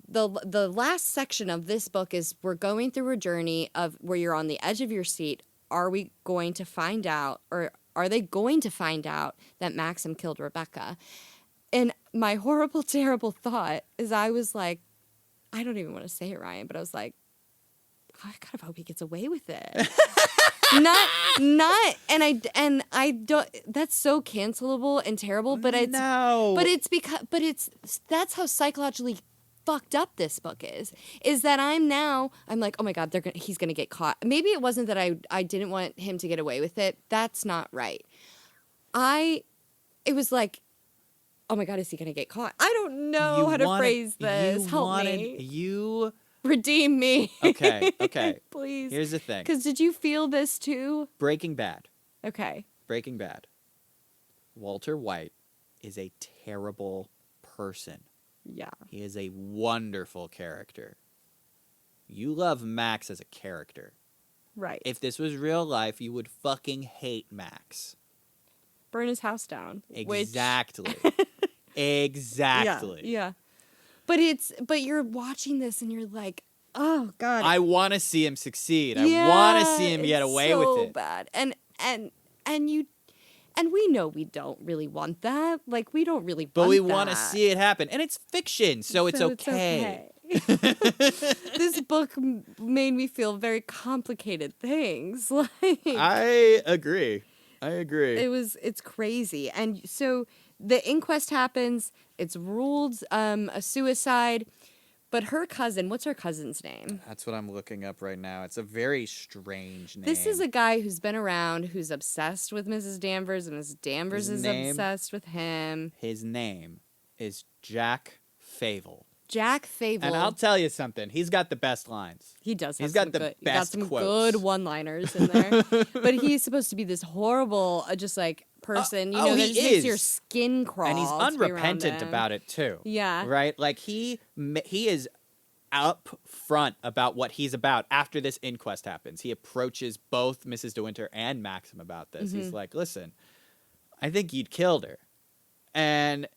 the last section of this book is we're going through a journey of where you're on the edge of your seat. Are we going to find out, or are they going to find out that Maxim killed Rebecca? And my horrible, terrible thought is I was like, I don't even want to say it, Ryan, but I was like, I kind of hope he gets away with it. and I don't. That's so cancelable and terrible. But it's no. that's how psychologically fucked up this book is that I'm like, oh my God, he's gonna get caught. Maybe it wasn't that I didn't want him to get away with it. That's not right. It was like, oh my God, is he gonna get caught? I don't know how to phrase this. Help me. Redeem me. Okay. Please. Here's the thing. Because did you feel this too? Breaking Bad. Okay. Breaking Bad. Walter White is a terrible person. Yeah. He is a wonderful character. You love Max as a character. Right. If this was real life, you would fucking hate Max. Burn his house down. Exactly. Exactly. Yeah. But you're watching this and you're like, oh God. I want to see him succeed. I want to see him get away with it. So bad. And we know we don't really want that. Like, we don't really But want we that. want to see it happen. And it's fiction, so it's okay. This book made me feel very complicated things. Like, I agree. It's crazy. And so the inquest happens. It's ruled a suicide. But her cousin, what's her cousin's name? That's what I'm looking up right now. It's a very strange name. This is a guy who's been around, who's obsessed with Mrs. Danvers, and Mrs. Danvers is obsessed with him. His name is Jack Fable. Jack Fable. And I'll tell you something. He's got the best lines. He does. He's got the best some quotes. Good one-liners in there. But he's supposed to be this horrible, just like person. That he just makes is. your skin crawl. And he's unrepentant about it too. Yeah. Right? Like he is up front about what he's about after this inquest happens. He approaches both Mrs. De Winter and Maxim about this. He's like, listen, I think you'd killed her. And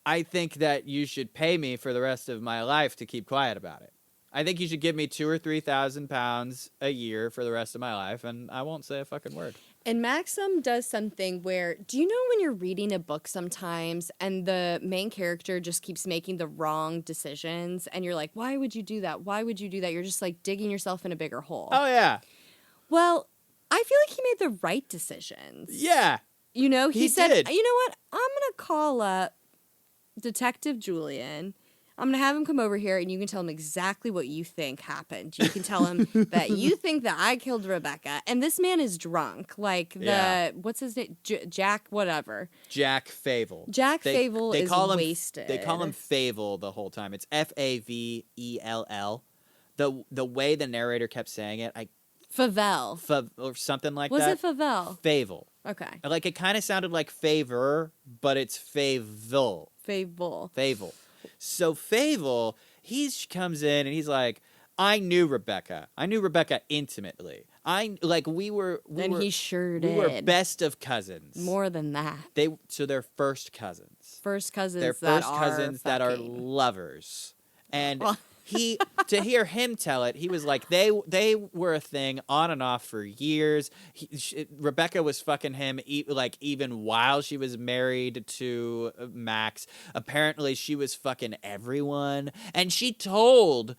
I think that you should pay me for the rest of my life to keep quiet about it. I think you should give me £2,000 or £3,000 a year for the rest of my life, and I won't say a fucking word. And Maxim does something where, do you know when you're reading a book sometimes and the main character just keeps making the wrong decisions and you're like, why would you do that? Why would you do that? You're just like digging yourself in a bigger hole. Oh, yeah. Well, I feel like he made the right decisions. Yeah. He said, did. you know what? I'm going to call up Detective Julian. I'm going to have him come over here and you can tell him exactly what you think happened. You can tell him that you think that I killed Rebecca. And this man is drunk. Like what's his name? Jack, whatever. Jack Favel. Jack Favel is wasted. They call him Favel the whole time. It's Favell. The way the narrator kept saying it, Favel. or something like Was that. it Favel? Favel. Okay. Like it kind of sounded like favor, but it's Favel. Favel. So Favel, he comes in and he's like, I knew Rebecca intimately. We were He sure did. We were best of cousins. More than that. So they're first cousins. First cousins. They're that first are cousins that are fucking. lovers. And Well- to hear him tell it, he was like, they were a thing on and off for years. Rebecca was fucking him even while she was married to Max. Apparently, she was fucking everyone, and she told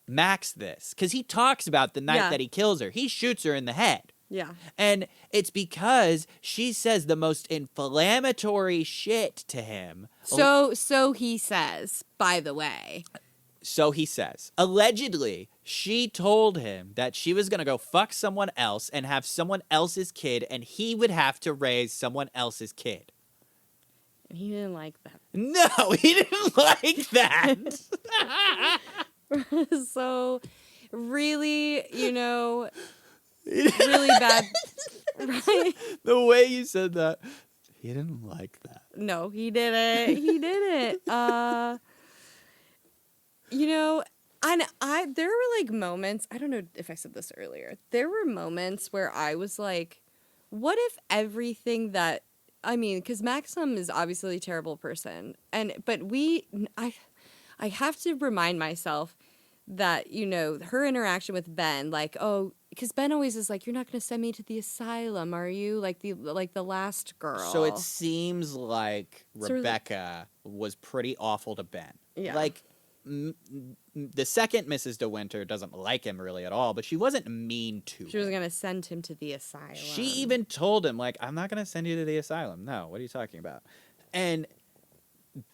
Max this because he talks about the night that he kills her. He shoots her in the head. Yeah. And it's because she says the most inflammatory shit to him. So he says, by the way. So he says. Allegedly, she told him that she was going to go fuck someone else and have someone else's kid, and he would have to raise someone else's kid. And he didn't like that. No, he didn't like that. So, really, really bad. Right? The way you said that, he didn't like that. No, he didn't. He didn't. There were like moments, I don't know if I said this earlier. There were moments where I was like, what if everything that, because Maxim is obviously a terrible person. But I have to remind myself that, her interaction with Ben, like, oh, because Ben always is like, you're not going to send me to the asylum, are you? Like the last girl. So it seems like Rebecca was pretty awful to Ben. Yeah. Like, the second Mrs. De Winter doesn't like him really at all, but she wasn't mean to him. She was going to send him to the asylum. She even told him, like, I'm not going to send you to the asylum. No, what are you talking about? And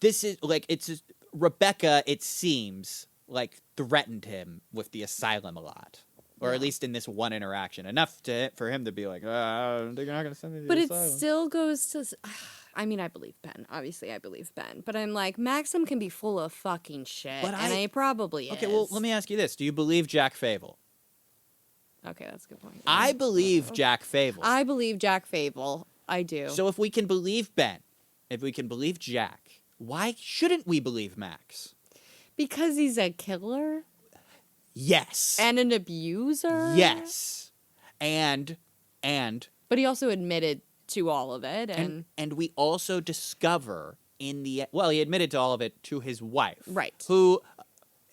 this is, like, it's just, Rebecca, it seems, like, threatened him with the asylum a lot. Or at least in this one interaction. Enough for him to be like, they're not going to send me to the asylum. But it still goes to... I believe Ben. Obviously, I believe Ben. But I'm like, Maxim can be full of fucking shit. And he probably is. Okay, well, let me ask you this. Do you believe Jack Favel? Okay, that's a good point. I believe Jack Favel. I believe Jack Favel. I do. So if we can believe Ben, if we can believe Jack, why shouldn't we believe Max? Because he's a killer? Yes. And an abuser? Yes. And But he also admitted to all of it, and we also discover he admitted to all of it to his wife. Right. Who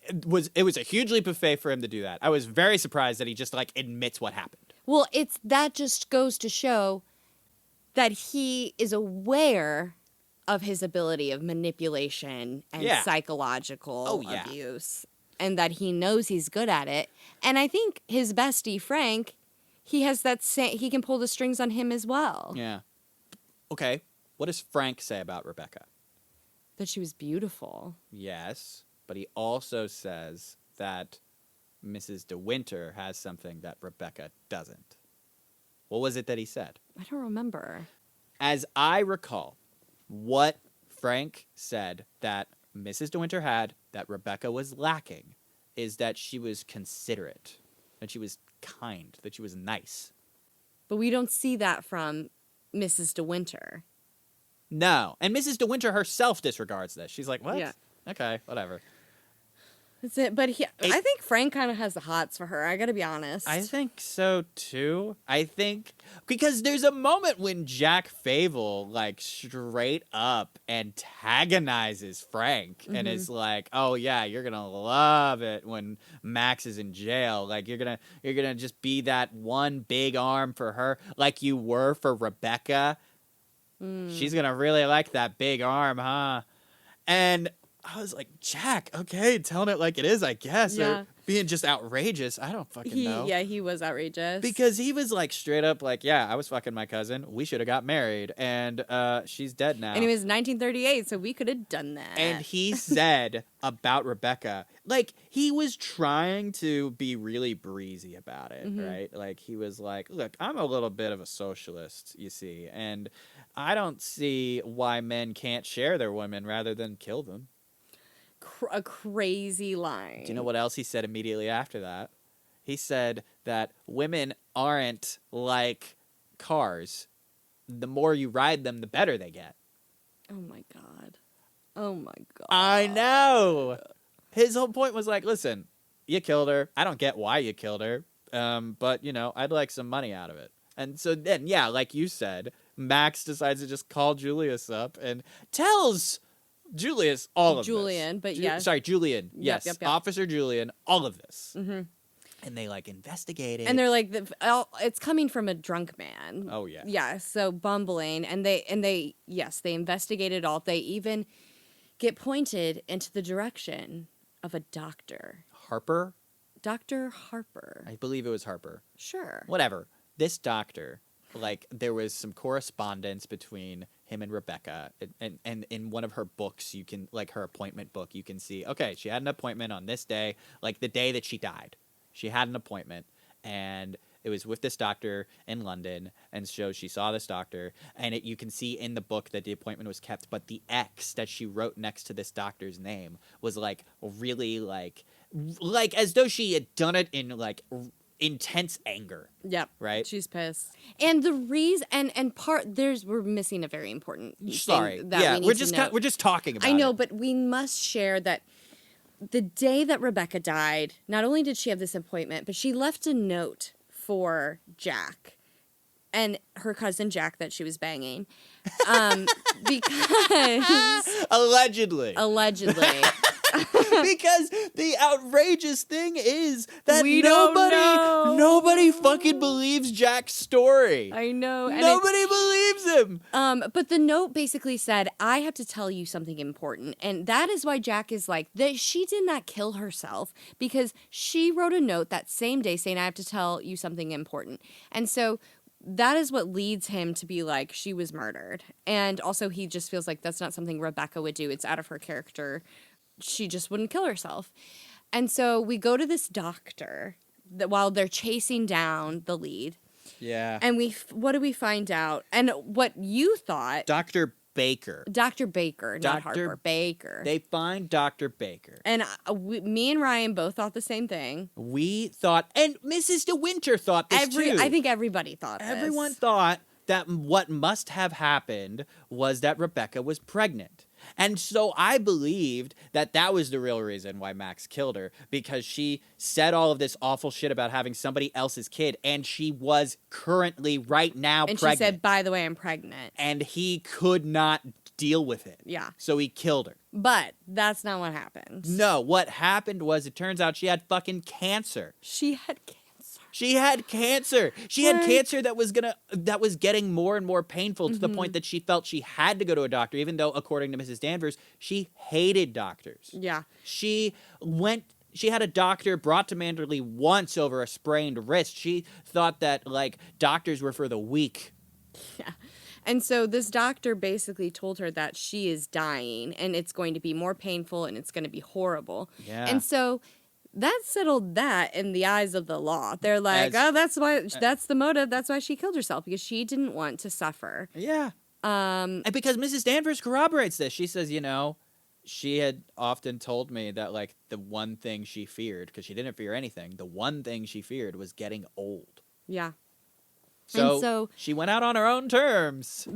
it was a huge leap of faith for him to do that. I was very surprised that he just like admits what happened. Well, that just goes to show that he is aware of his ability of manipulation and psychological abuse. And that he knows he's good at it. And I think his bestie, Frank, he has he can pull the strings on him as well. Yeah. Okay. What does Frank say about Rebecca? That she was beautiful. Yes. But he also says that Mrs. De Winter has something that Rebecca doesn't. What was it that he said? I don't remember. As I recall, what Frank said that Mrs. De Winter had that Rebecca was lacking is that she was considerate, that she was kind, that she was nice. But we don't see that from Mrs. De Winter. No. And Mrs. De Winter herself disregards this. She's like, what? Yeah. Okay, whatever. That's it. But I think Frank kind of has the hots for her. I got to be honest. I think so, too. I think... Because there's a moment when Jack Favel, like, straight up antagonizes Frank and is like, oh, yeah, you're going to love it when Max is in jail. Like, you're gonna just be that one big arm for her like you were for Rebecca. She's going to really like that big arm, huh? And I was like, Jack, okay, telling it like it is, I guess. Yeah. Or being just outrageous. I don't fucking know. He was outrageous. Because he was like straight up like, yeah, I was fucking my cousin. We should have got married. And she's dead now. And it was 1938, so we could have done that. And he said about Rebecca, like, he was trying to be really breezy about it, right? Like, he was like, look, I'm a little bit of a socialist, you see, and I don't see why men can't share their women rather than kill them. A crazy line. Do you know what else he said immediately after that? He said that women aren't like cars. The more you ride them, the better they get. Oh my god. Oh my god. I know. His whole point was like, listen, you killed her. I don't get why you killed her. But, you know, I'd like some money out of it. And so then, yeah, like you said, Max decides to just call Julius up and tells Julius all of Julian, this. but yes. Sorry, Julian. Yep, Yes, yep, yep. Officer Julian, all of this. Mm-hmm. And they, like, investigate it. And they're like, it's coming from a drunk man. Oh, yeah. Yeah, so bumbling. And they investigate it all. They even get pointed into the direction of a doctor. Harper? Dr. Harper. I believe it was Harper. Sure. Whatever. This doctor, like, there was some correspondence between him and Rebecca, and in one of her books, you can, like, her appointment book, you can see, okay, she had an appointment on this day, like the day that she died. She had an appointment, and it was with this doctor in London, and so she saw this doctor, and you can see in the book that the appointment was kept, but the X that she wrote next to this doctor's name was, like, really, like as though she had done it in, like, intense anger. Yep. Right? She's pissed. And the reason we're missing a very important Sorry. thing that Yeah, we need we're to just note. we're just talking about it. I know, but we must share that the day that Rebecca died, not only did she have this appointment, but she left a note for Jack and her cousin Jack that she was banging. Because Allegedly. Because the outrageous thing is that We don't know. nobody fucking believes Jack's story. I know. And Nobody believes him. but the note basically said, I have to tell you something important. And that is why Jack is like, that she did not kill herself because she wrote a note that same day saying, I have to tell you something important. And so that is what leads him to be like, she was murdered. And also he just feels like that's not something Rebecca would do. It's out of her character. She just wouldn't kill herself. And so we go to this doctor while they're chasing down the lead. Yeah. And what do we find out? And what you thought... Dr. Baker. Dr. Baker, not Dr. Harper. Baker. They find Dr. Baker. And me and Ryan both thought the same thing. We thought, and Mrs. De Winter thought this too. I think everybody thought this. Everyone thought that what must have happened was that Rebecca was pregnant. And so I believed that that was the real reason why Max killed her, because she said all of this awful shit about having somebody else's kid, and she was currently right now and pregnant. She said, by the way, I'm pregnant. And he could not deal with it. Yeah. So he killed her. But that's not what happened. No, what happened was it turns out she had fucking cancer. She had cancer. She had cancer. She had cancer that was getting more and more painful to the point that she felt she had to go to a doctor, even though, according to Mrs. Danvers, she hated doctors. Yeah. She had a doctor brought to Manderly once over a sprained wrist. She thought that, like, doctors were for the weak. Yeah. And so this doctor basically told her that she is dying and it's going to be more painful and it's going to be horrible. Yeah. And so that settled that in the eyes of the law. They're like, that's the motive. That's why she killed herself, because she didn't want to suffer. Yeah. And because Mrs. Danvers corroborates this. She says, she had often told me that, like, the one thing she feared, because she didn't fear anything, the one thing she feared was getting old. Yeah. So she went out on her own terms.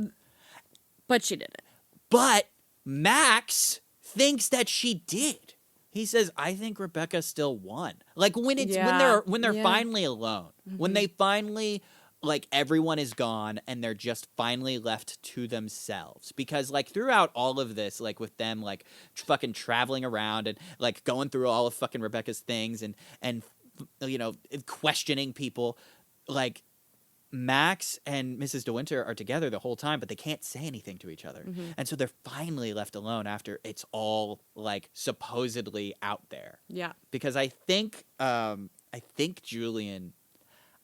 But she didn't. But Max thinks that she did. He says, I think Rebecca still won. Like, when they're finally alone, when they finally, like, everyone is gone and they're just finally left to themselves. Because, like, throughout all of this, like, with them, like, fucking traveling around and, like, going through all of fucking Rebecca's things and questioning people, like, Max and Mrs. De Winter are together the whole time, but they can't say anything to each other. Mm-hmm. And so they're finally left alone after it's all like supposedly out there. Yeah. Because I think Julian,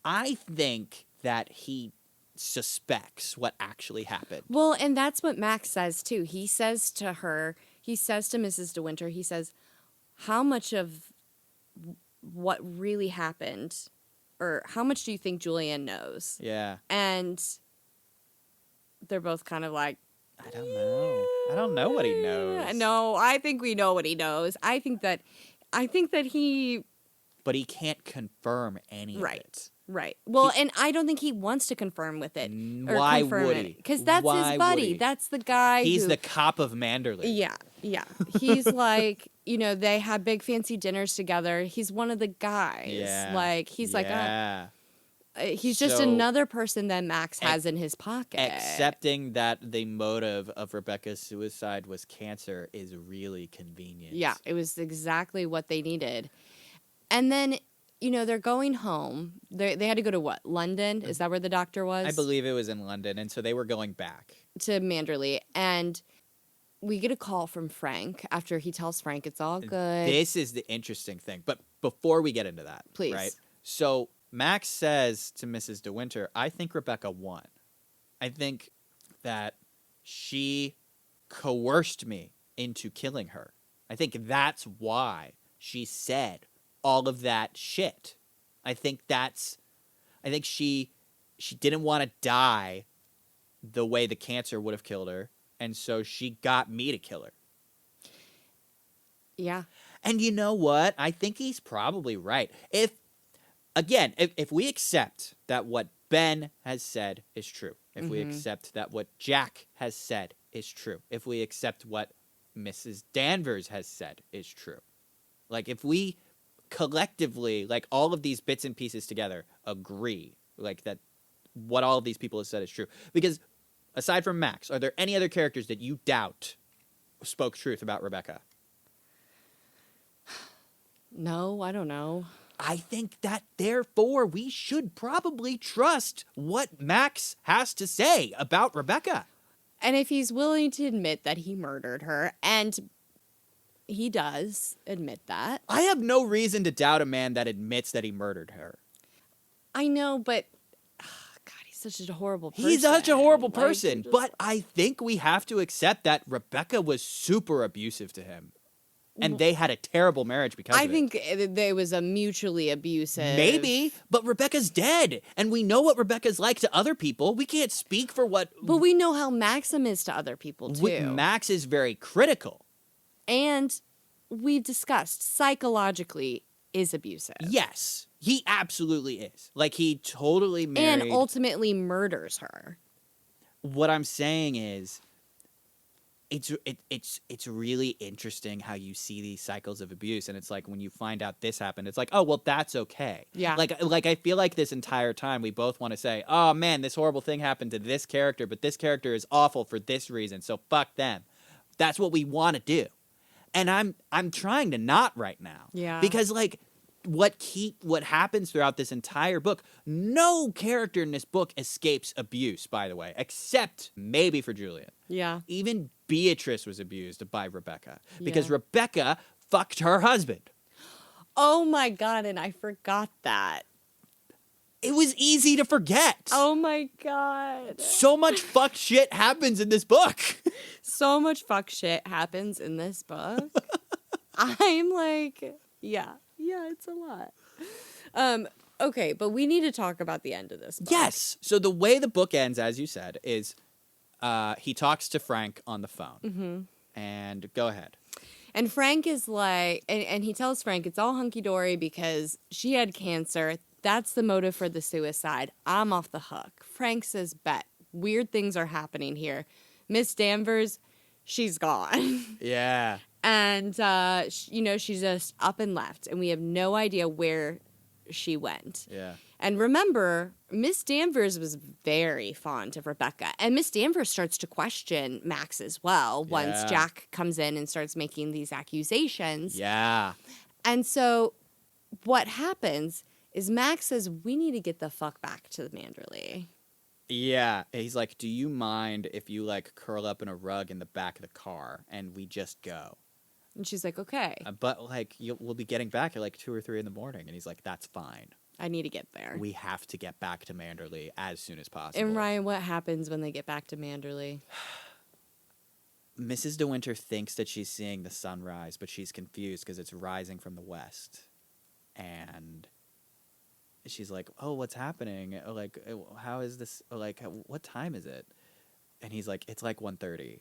I think that he suspects what actually happened. Well, and that's what Max says too. He says to Mrs. De Winter, he says, how much of what really happened, or how much do you think Julian knows? Yeah. And they're both kind of like, I don't know. I don't know what he knows. No, I think we know what he knows. I think that he. But he can't confirm any of Right. it. Right. Well, and I don't think he wants to confirm with it. Why would he? Because that's Why his would buddy. he? That's the guy. He's who, the cop of Manderly. Yeah. Yeah. He's like, they have big fancy dinners together. He's one of the guys. Yeah. Like, he's like, he's just So- another person that Max has in his pocket. Accepting that the motive of Rebecca's suicide was cancer is really convenient. Yeah. It was exactly what they needed. And then, they're going home. They had to go to what? London? Is that where the doctor was? I believe it was in London, and so they were going back. To Manderly. And we get a call from Frank after he tells Frank it's all good. This is the interesting thing. But before we get into that, Please. right? So Max says to Mrs. De Winter, I think Rebecca won. I think that she coerced me into killing her. I think that's why she said all of that shit. I think she didn't want to die the way the cancer would have killed her, and so she got me to kill her. Yeah. And you know what? I think he's probably right. If we accept that what Ben has said is true, if we accept that what Jack has said is true, if we accept what Mrs. Danvers has said is true, like if we collectively, like all of these bits and pieces together, agree like that what all of these people have said is true. Because aside from Max, are there any other characters that you doubt spoke truth about Rebecca? No, I don't know. I think that, therefore, we should probably trust what Max has to say about Rebecca. And if he's willing to admit that he murdered her, and he does admit that. I have no reason to doubt a man that admits that he murdered her. I know, but God, he's such a horrible person. He's such a horrible Like, person, just- but I think we have to accept that Rebecca was super abusive to him. And they had a terrible marriage because I of it. think it was a mutually abusive. Maybe, but Rebecca's dead, and we know what Rebecca's like to other people. We can't speak for what... But we know how Maxim is to other people, too. Max is very critical. And we've discussed psychologically is abusive. Yes, he absolutely is. Like, he totally married... And ultimately murders her. What I'm saying is... It's really interesting how you see these cycles of abuse, and it's like when you find out this happened, it's like, oh well, that's okay. Yeah. Like I feel like this entire time we both want to say, oh man, this horrible thing happened to this character, but this character is awful for this reason, so fuck them. That's what we want to do, and I'm trying to not right now. Yeah. Because like what happens throughout this entire book, no character in this book escapes abuse, by the way, except maybe for Julian. Yeah. Even Beatrice was abused by Rebecca because Yeah. Rebecca fucked her husband. Oh my God, and I forgot that. It was easy to forget. Oh my God. So much fucked shit happens in this book. So much fuck shit happens in this book. I'm like, yeah, it's a lot. Okay, but we need to talk about the end of this book. Yes. So the way the book ends, as you said, is he talks to Frank on the phone. Mm-hmm. And go ahead. And Frank is like, and he tells Frank it's all hunky-dory because she had cancer. That's the motive for the suicide. I'm off the hook. Frank says, bet. Weird things are happening here. Miss Danvers, she's gone. Yeah. And, she's just up and left. And we have no idea where she went. Yeah. And remember, Miss Danvers was very fond of Rebecca. And Miss Danvers starts to question Max as well once Yeah. Jack comes in and starts making these accusations. Yeah. And so what happens is Max says, we need to get the fuck back to Manderly. Yeah, he's like, do you mind if you like curl up in a rug in the back of the car and we just go? And she's like, okay, But like, we'll be getting back at like 2 or 3 in the morning. And he's like, that's fine. I need to get there. We have to get back to Manderly as soon as possible. And Ryan, what happens when they get back to Manderly? Mrs. De Winter thinks that she's seeing the sunrise, but she's confused because it's rising from the west. And she's like, oh, what's happening? Like, how is this? Like, what time is it? And he's like, it's like 1:30.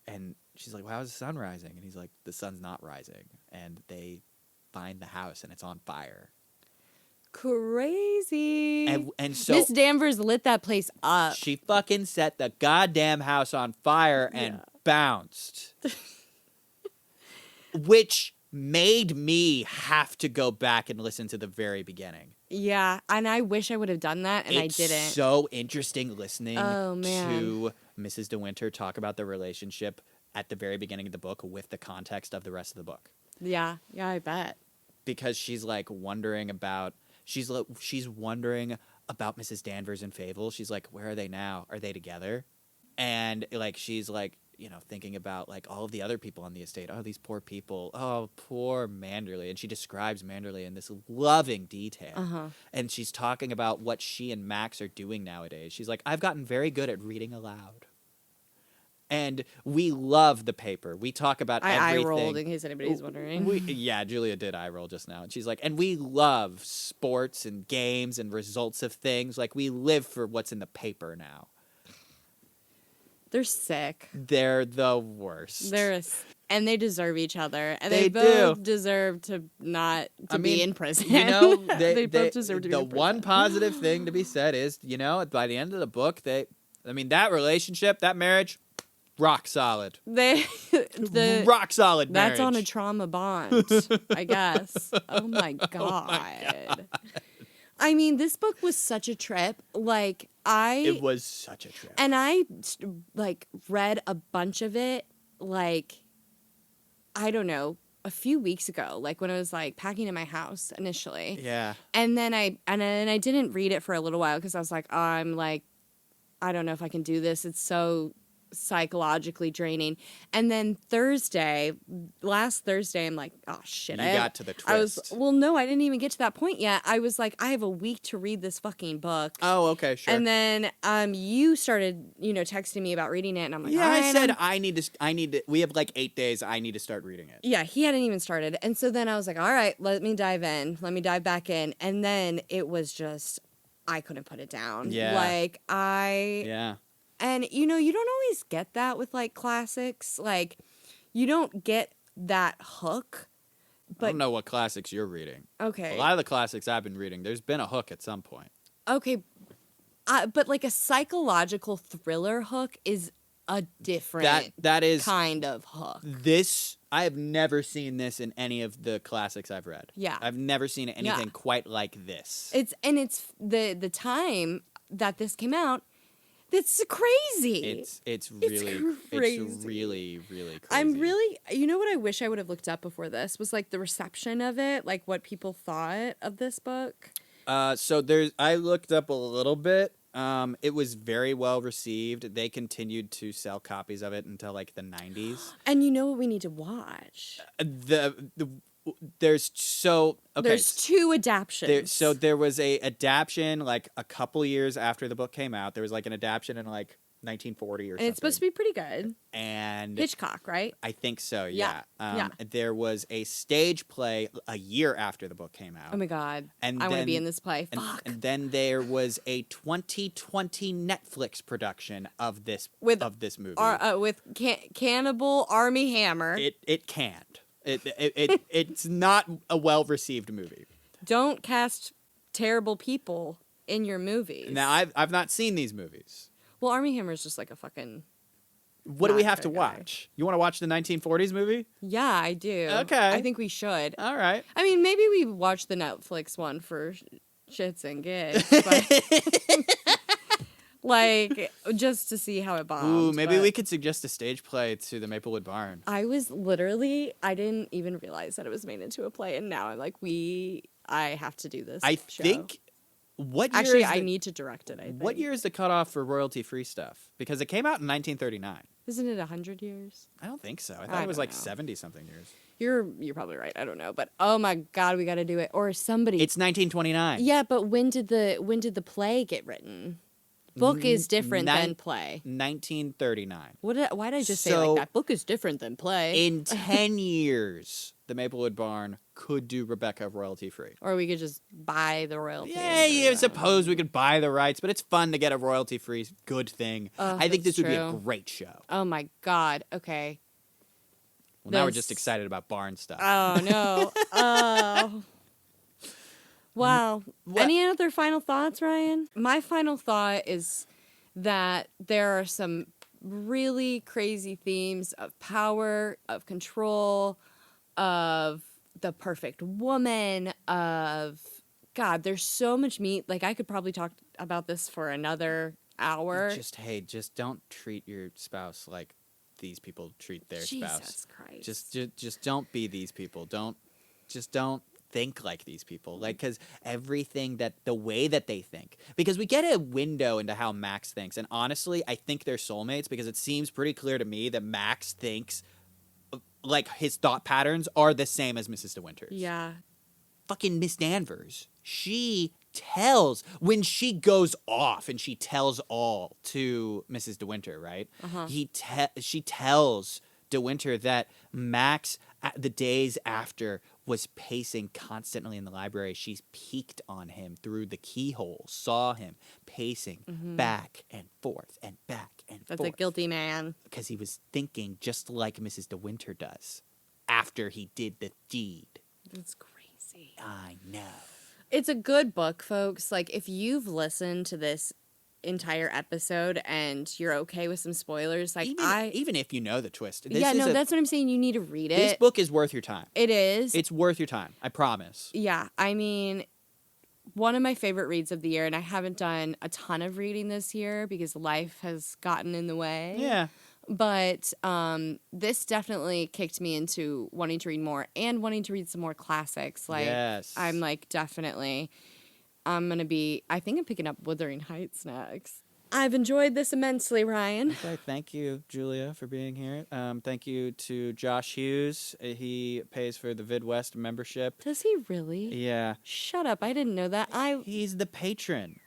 And she's like, well, how is the sun rising? And he's like, the sun's not rising. And they find the house and it's on fire. Crazy. And so Miss Danvers lit that place up. she fucking set the goddamn house on fire and bounced. Which made me have to go back and listen to the very beginning. Yeah, and I wish I would have done that, and It's I didn't. so interesting listening Oh, man. to Mrs. De Winter talk about the relationship at the very beginning of the book with the context of the rest of the book. Yeah, I bet. Because she's like wondering about she's wondering about Mrs. Danvers and Fable. She's like, where are they now? Are they together? And like she's like, you know, thinking about like all of the other people on the estate. Oh, these poor people. Oh, poor Manderly. And she describes Manderly in this loving detail. Uh-huh. And she's talking about what she and Max are doing nowadays. She's like, I've gotten very good at reading aloud. And we love the paper. We talk about everything. I rolled, in case anybody's wondering. Yeah, Julia did eye roll just now. And she's like, and we love sports and games and results of things. Like, we live for what's in the paper now. They're sick. They're the worst. And they deserve each other. And They they both do. deserve to not to be in prison. You know, they both deserve to be in prison. The one positive thing to be said is, you know, by the end of the book, that relationship, that marriage, rock solid. Rock solid marriage. That's on a trauma bond, I guess. Oh my God. I mean, this book was such a trip. Like, It was such a trip. And I, like, read a bunch of it, like, I don't know, a few weeks ago, like, when I was, like, packing in my house initially. Yeah. And then I didn't read it for a little while because I was like, oh, I'm like, I don't know if I can do this. It's so psychologically draining. And then last Thursday, I'm like, oh shit. You got to the twist. No, I didn't even get to that point yet. I was like, I have a week to read this fucking book. Oh, okay, sure. And then you started, texting me about reading it, and I'm like, yeah, all right, I said I need to. We have like 8 days. I need to start reading it. Yeah, he hadn't even started. And so then I was like, all right, let me dive in. Let me dive back in. And then it was just, I couldn't put it down. Yeah. Yeah. And, you don't always get that with, like, classics. Like, you don't get that hook. But I don't know what classics you're reading. Okay. A lot of the classics I've been reading, there's been a hook at some point. Okay. But, like, a psychological thriller hook is a different that is kind of hook. I have never seen this in any of the classics I've read. Yeah. I've never seen anything quite like this. It's the time that this came out. It's crazy. It's really really crazy. I'm really, what I wish I would have looked up before this was like the reception of it, like what people thought of this book. I looked up a little bit. It was very well received. They continued to sell copies of it until like the 90s. And you know what we need to watch? There's two adaptions. There was a adaption like a couple years after the book came out. There was like an adaption in like 1940 or something. And it's supposed to be pretty good. And Hitchcock, right? I think so, yeah. Yeah. There was a stage play a year after the book came out. Oh my God. And I want to be in this play. Fuck. And then there was a 2020 Netflix production of this movie. With Cannibal Army Hammer. It can't. It's not a well-received movie. Don't cast terrible people in your movies. Now, I've not seen these movies. Well, Army Hammer is just like a fucking... What do we have to watch? You want to watch the 1940s movie? Yeah, I do. Okay. I think we should. All right. I mean, maybe we watch the Netflix one for shits and gigs. But Like, just to see how it bombed. Ooh, maybe but we could suggest a stage play to the Maplewood Barn. I didn't even realize that it was made into a play, and now I'm like, I have to do this. I show. think. What year Actually, is I the, need to direct it. I think. What year is the cutoff for royalty-free stuff? Because it came out in 1939. Isn't it 100 years? I don't think so. I I thought it was don't like know. 70-something years. You're probably right. I don't know, but oh my god, we got to do it. Or somebody. It's 1929. Yeah, but when did the play get written? Book is different than play. 1939. Why did I just say it So, like that? Book is different than play. In 10 years, the Maplewood Barn could do Rebecca royalty-free. Or we could just buy the royalty. Yeah, I suppose we could buy the rights, but it's fun to get a royalty-free good thing. I think this that's would be a true. great show. Oh my god. Okay. Well, now we're This- just excited about barn stuff. Oh no. Oh. Wow. Any other final thoughts, Ryan? My final thought is that there are some really crazy themes of power, of control, of the perfect woman, of God, there's so much meat. Like I could probably talk about this for another hour. Just don't treat your spouse like these people treat their spouse. Jesus Christ. Just don't be these people. Don't think like these people. Like, because the way that they think. Because we get a window into how Max thinks. And honestly, I think they're soulmates because it seems pretty clear to me that Max thinks, like, his thought patterns are the same as Mrs. De Winter's. Yeah. Fucking Miss Danvers. She tells, when she goes off and she tells all to Mrs. De Winter, right? Uh-huh. She tells De Winter that Max, the days after, was pacing constantly in the library. She's peeked on him through the keyhole, saw him pacing back and forth and back and That's forth. a guilty man. Because he was thinking just like Mrs. De Winter does after he did the deed. That's crazy. I know. It's a good book, folks. Like, if you've listened to this entire episode and you're okay with some spoilers, like Even if you know the twist. That's what I'm saying. You need to read it. This book is worth your time. It is. It's worth your time. I promise. Yeah, I mean, one of my favorite reads of the year, and I haven't done a ton of reading this year because life has gotten in the way. Yeah. But this definitely kicked me into wanting to read more and wanting to read some more classics. Like, Yes. I'm like, definitely, I think I'm picking up Wuthering Heights next. I've enjoyed this immensely, Ryan. Okay, thank you, Julia, for being here. Thank you to Josh Hughes. He pays for the VidWest membership. Does he really? Yeah. Shut up. I didn't know that. He's the patron.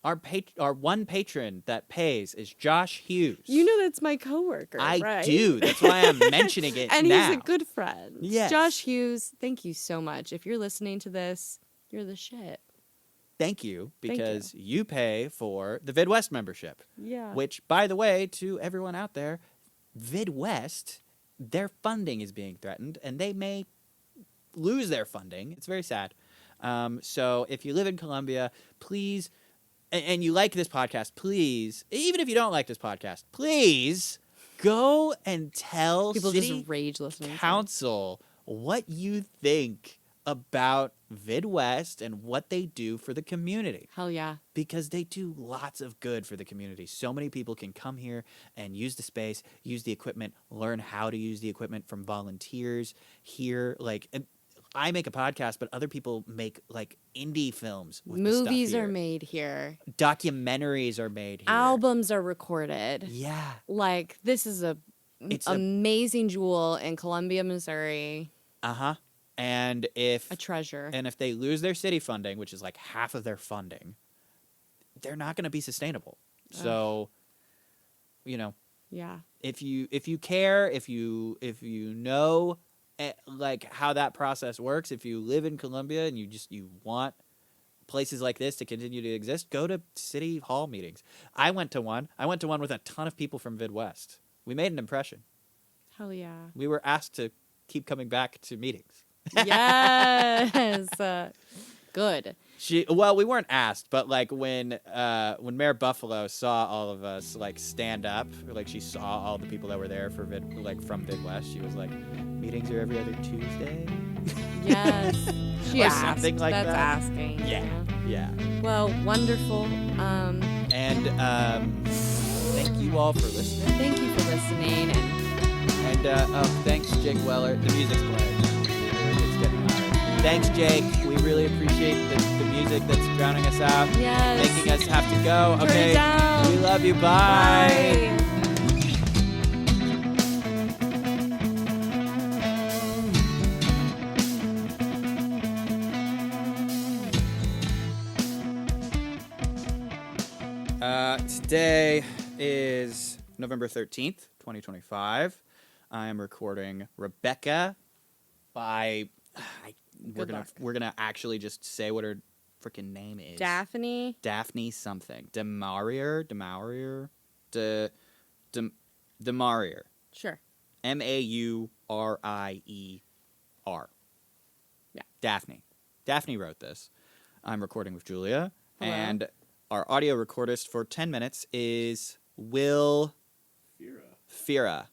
Our one patron that pays is Josh Hughes. You know that's my coworker, I right? do. That's why I'm mentioning it And now. he's a good friend. Yes. Josh Hughes, thank you so much. If you're listening to this, you're the shit. Thank you, Thank because you pay for the VidWest membership. Yeah. Which, by the way, to everyone out there, VidWest, their funding is being threatened, and they may lose their funding. It's very sad. So if you live in Columbia, please, and you like this podcast, please, even if you don't like this podcast, please go and tell People City just rage listening. Council what you think about VidWest and what they do for the community. Hell yeah. Because they do lots of good for the community. So many people can come here and use the space, use the equipment, learn how to use the equipment from volunteers here. Like, and I make a podcast, but other people make like indie films. With the Movies stuff are here. made here. Documentaries are made here. Albums are recorded. Yeah. Like, this is It's amazing jewel in Columbia, Missouri. Uh-huh. And if A treasure. And if they lose their city funding, which is like half of their funding, they're not going to be sustainable. So, you know, Yeah. if you care, if you know like how that process works, if you live in Columbia and you want places like this to continue to exist, go to city hall meetings. I went to one with a ton of people from VidWest. We made an impression. Hell yeah. We were asked to keep coming back to meetings. Yes. Good. Well, we weren't asked, but like when Mayor Buffalo saw all of us like stand up, like she saw all the people that were there for from VidWest, she was like, "Meetings are every other Tuesday." Yes. She Or asked. something like That's that. asking. Yeah. Well, wonderful. And And thank you all for listening. Thank you for listening. And thanks, Jake Weller. The music's playing. It's getting louder. Thanks, Jake. We really appreciate the music that's drowning us out. Yes. Making us have to go. Turn Okay. it down. We love you. Bye. Bye. Today is November 13th, 2025. I am recording Rebecca by we're gonna actually just say what her freaking name is. Daphne something. Demarier. Sure. Maurier. Yeah. Daphne wrote this. I'm recording with Julia. Hello. And our audio recordist for 10 minutes is Will Fira.